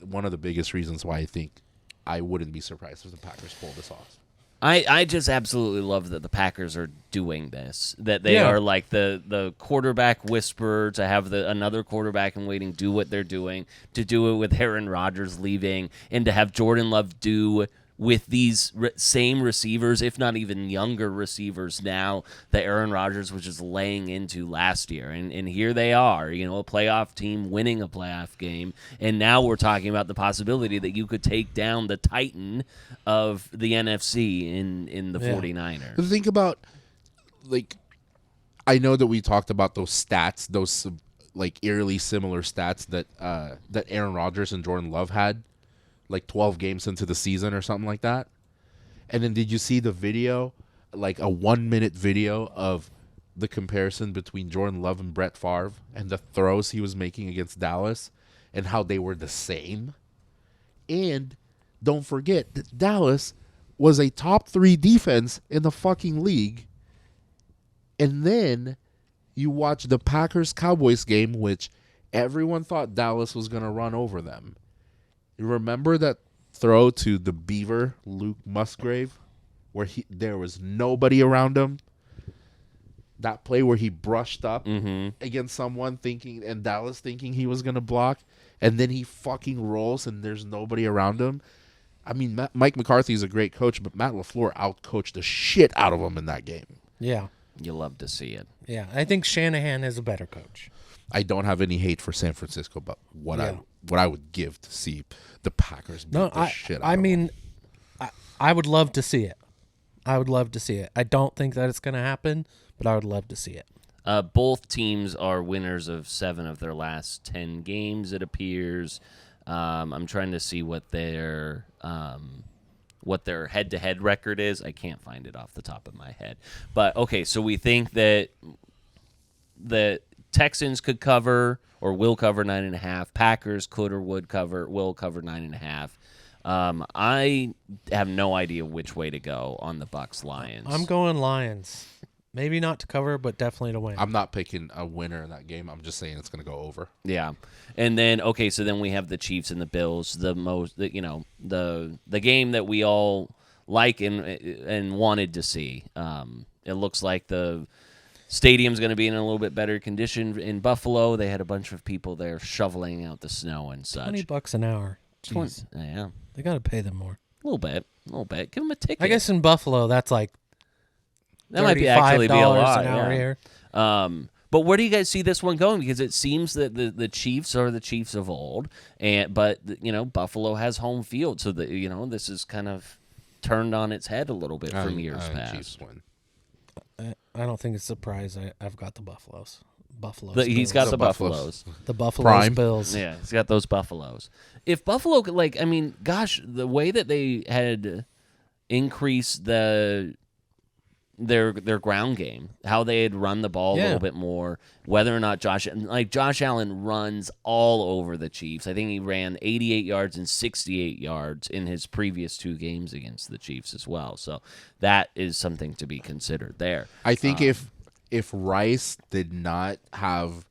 one of the biggest reasons why I think I wouldn't be surprised if the Packers pull this off. I just absolutely love that the Packers are doing this. That they are like the quarterback whisperer to have another quarterback in waiting do what they're doing, to do it with Aaron Rodgers leaving, and to have Jordan Love do with these same receivers, if not even younger receivers now, that Aaron Rodgers was just laying into last year. And here they are, a playoff team winning a playoff game. And now we're talking about the possibility that you could take down the Titan of the NFC in the 49ers. Think about, I know that we talked about those stats, those eerily similar stats that Aaron Rodgers and Jordan Love had, 12 games into the season or something like that. And then did you see the video, a 1-minute video of the comparison between Jordan Love and Brett Favre and the throws he was making against Dallas and how they were the same? And don't forget that Dallas was a top 3 defense in the fucking league. And then you watch the Packers-Cowboys game, which everyone thought Dallas was going to run over them. You remember that throw to the Beaver, Luke Musgrave, where there was nobody around him? That play where he brushed up against someone and Dallas thinking he was going to block, and then he fucking rolls and there's nobody around him. I mean, Mike McCarthy is a great coach, but Matt LaFleur outcoached the shit out of him in that game. Yeah. You love to see it. Yeah, I think Shanahan is a better coach. I don't have any hate for San Francisco, but what I would give to see the Packers beat the shit out of them. I would love to see it. I would love to see it. I don't think that it's going to happen, but I would love to see it. Both teams are winners of 7 of their last 10 games, it appears. I'm trying to see what their head-to-head record is. I can't find it off the top of my head. But, okay, so we think that the Texans could cover or will cover 9.5. Packers could or will cover 9.5. I have no idea which way to go on the Bucs-Lions. I'm going Lions. Maybe not to cover, but definitely to win. I'm not picking a winner in that game. I'm just saying it's going to go over. Yeah. And then, okay, so then we have the Chiefs and the Bills, the game that we all like and wanted to see. It looks like the stadium's going to be in a little bit better condition in Buffalo. They had a bunch of people there shoveling out the snow and such. $20 an hour. Jeez. Yeah. They got to pay them more. A little bit. Give them a ticket. I guess in Buffalo, that's like that might actually be a lot. An hour here. But where do you guys see this one going? Because it seems that the Chiefs are the Chiefs of old, but Buffalo has home field, so that this is kind of turned on its head a little bit from years past. Chiefs win. I don't think it's a surprise. I've got the Buffaloes. He's got the Buffaloes. The Buffaloes Prime. Bills. Yeah, he's got those Buffaloes. If Buffalo, gosh, the way that they had increased their ground game, how they had run the ball a little bit more, whether or not Josh Allen runs all over the Chiefs. I think he ran 88 yards and 68 yards in his previous 2 games against the Chiefs as well. So that is something to be considered there. I think if if Rice did not have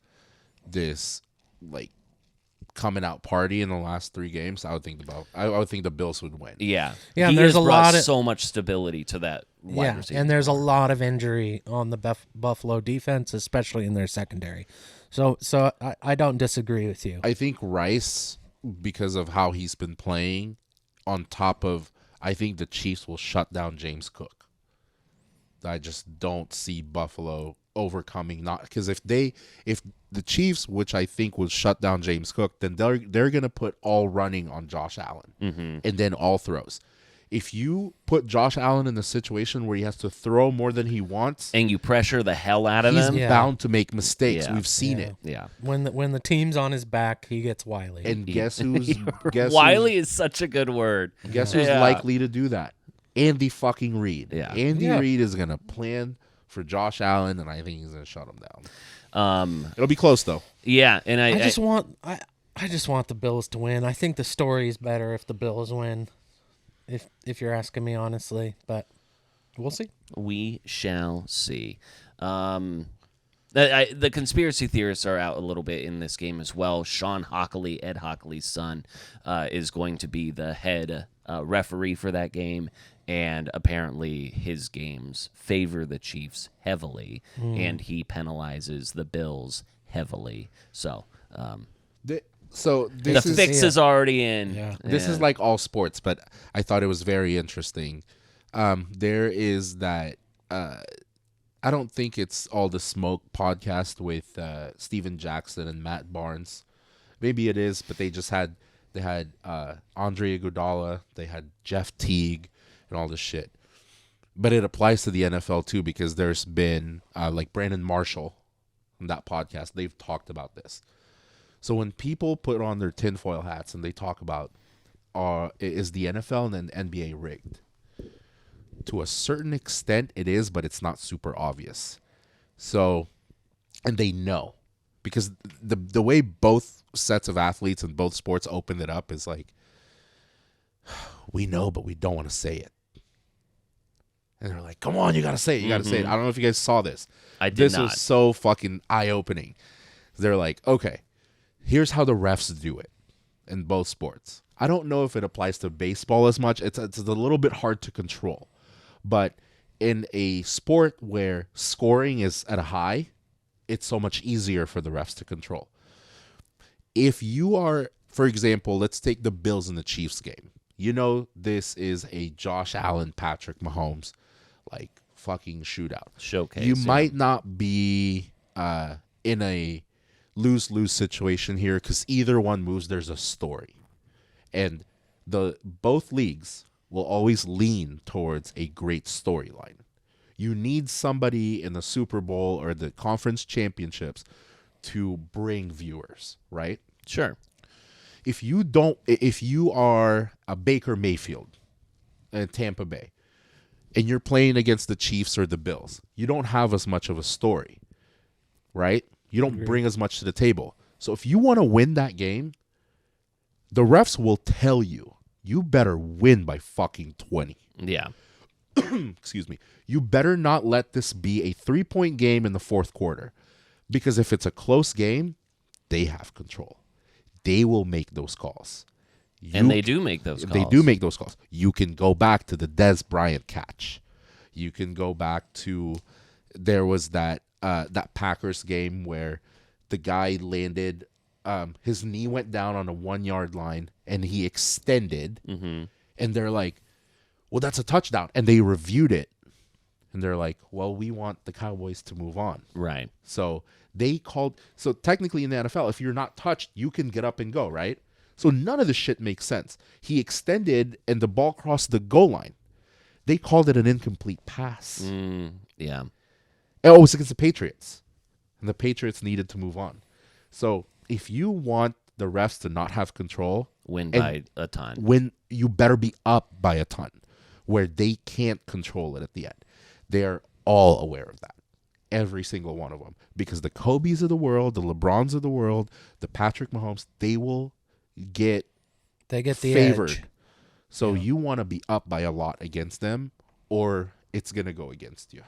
this like coming out party in the last 3 games, I would think the Bills would win. Yeah. Yeah, He and there's has a brought lot of- so much stability to that wide Yeah, receiver. and there's a lot of injury on the Buffalo defense, especially in their secondary. So I don't disagree with you. I think Rice, because of how he's been playing, on top of, I think the Chiefs will shut down James Cook. I just don't see Buffalo overcoming, not because if the Chiefs, which I think will shut down James Cook, then they're gonna put all running on Josh Allen, and then all throws. If you put Josh Allen in a situation where he has to throw more than he wants, and you pressure the hell out of he's him. Yeah. bound to make mistakes. Yeah. We've seen Yeah. it. Yeah. When the team's on his back, he gets wily. And guess who's Wiley is such a good word. Guess who's Yeah. likely to do that? Andy fucking Reid. Yeah. Andy Yeah. Reid is gonna plan for Josh Allen, and I think he's gonna shut him down. It'll be close though. Yeah, and I just want the Bills to win. I think the story is better if the Bills win. If you're asking me honestly, but we'll see. we shall see. The conspiracy theorists are out a little bit in this game as well. Sean Hockley, Ed Hockley's son, is going to be the head referee for that game, and apparently his games favor the Chiefs heavily, and he penalizes the Bills heavily. So The the fix is already in. Yeah. This is like all sports, but I thought it was very interesting. There is that. I don't think it's All the Smoke podcast with Steven Jackson and Matt Barnes. Maybe it is, but they had Andre Iguodala, they had Jeff Teague, and all this shit. But it applies to the NFL too, because there's been like Brandon Marshall on that podcast. They've talked about this. So when people put on their tinfoil hats and they talk about is the NFL and then NBA rigged? To a certain extent, it is, but it's not super obvious. So, and they know, because the way both sets of athletes in both sports opened it up is like, we know, but we don't want to say it. And they're like, come on, you got to say it. You got to say it. I don't know if you guys saw this. I did This not. was so fucking eye-opening. They're like, okay, here's how the refs do it in both sports. I don't know if it applies to baseball as much. It's a little bit hard to control. But in a sport where scoring is at a high, it's so much easier for the refs to control. If you are, for example, let's take the Bills and the Chiefs game. You know this is a Josh Allen, Patrick Mahomes, like, fucking shootout. Showcase. You yeah. might not be in a lose-lose situation here, because either one moves, there's a story. And both leagues will always lean towards a great storyline. You need somebody in the Super Bowl or the conference championships to bring viewers, right? Sure. If you are a Baker Mayfield in Tampa Bay and you're playing against the Chiefs or the Bills, you don't have as much of a story, right? You don't bring as much to the table. So if you want to win that game, the refs will tell you, you better win by fucking 20. Yeah. Excuse me. You better not let this be a 3-point game in the fourth quarter. Because if it's a close game, they have control. They will make those calls. And they do make those calls. They do make those calls. You can go back to the Des Bryant catch. You can go back to, there was that Packers game where the guy landed, his knee went down on a 1-yard line and he extended, and they're like, well, that's a touchdown. And they reviewed it and they're like, well, we want the Cowboys to move on. Right. So so technically in the NFL, if you're not touched, you can get up and go, right? So none of this shit makes sense. He extended and the ball crossed the goal line. They called it an incomplete pass. Yeah. Oh, it was against the Patriots. And the Patriots needed to move on. So if you want the refs to not have control, Win by a ton. you better be up by a ton, where they can't control it at the end. They're all aware of that. Every single one of them. Because the Kobe's of the world, the LeBrons of the world, the Patrick Mahomes, they will get They get the favored. edge. So you want to be up by a lot against them, or it's going to go against you.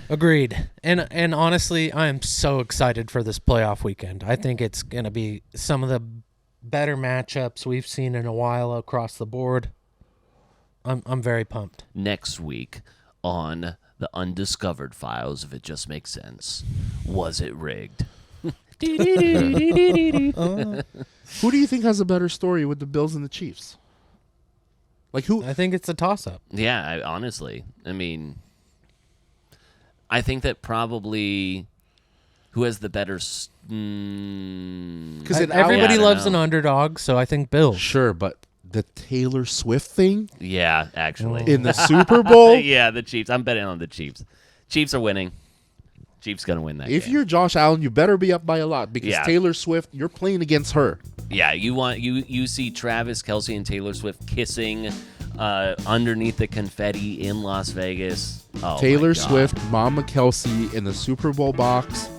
Agreed. And honestly, I am so excited for this playoff weekend. I think it's going to be some of the better matchups we've seen in a while across the board. I'm very pumped. Next week on the Undiscovered Files, if it just makes sense, was it rigged? Who do you think has a better story with the Bills and the Chiefs? Like who? I think it's a toss-up. Yeah, honestly. I mean, I think that probably who has the better... Because Everybody I don't loves know. an underdog, so I think Bills. Sure, but the Taylor Swift thing Yeah, actually. in the Super Bowl. Yeah, the Chiefs. I'm betting on the Chiefs. Chiefs are winning. Chiefs going to win that If game. you're Josh Allen, you better be up by a lot because Yeah. Taylor Swift, you're playing against her. Yeah, you see Travis Kelce and Taylor Swift kissing underneath the confetti in Las Vegas. Oh, Taylor my God. Swift, Mama Kelsey in the Super Bowl box.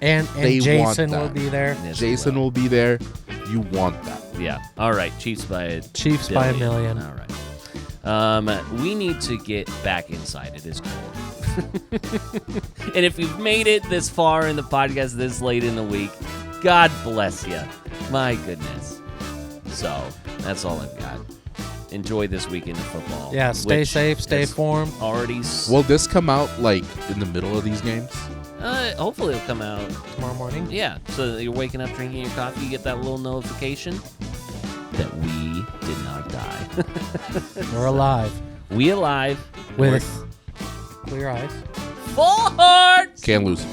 And They want Jason will that. be there. Yes, Jason will be there. You want that. Yeah. All right. Chiefs by a Chiefs by a million. All right. We need to get back inside. It is cold. And if you've made it this far in the podcast this late in the week, God bless you. My goodness. So that's all I've got. Enjoy this weekend of football. Yeah, stay which safe, stay has formed. Already. Will this come out like in the middle of these games? Hopefully it'll come out. Tomorrow morning. Yeah. So that you're waking up, drinking your coffee, you get that little notification that we did not die. We're alive We alive. with clear eyes. Full hearts. Can't lose.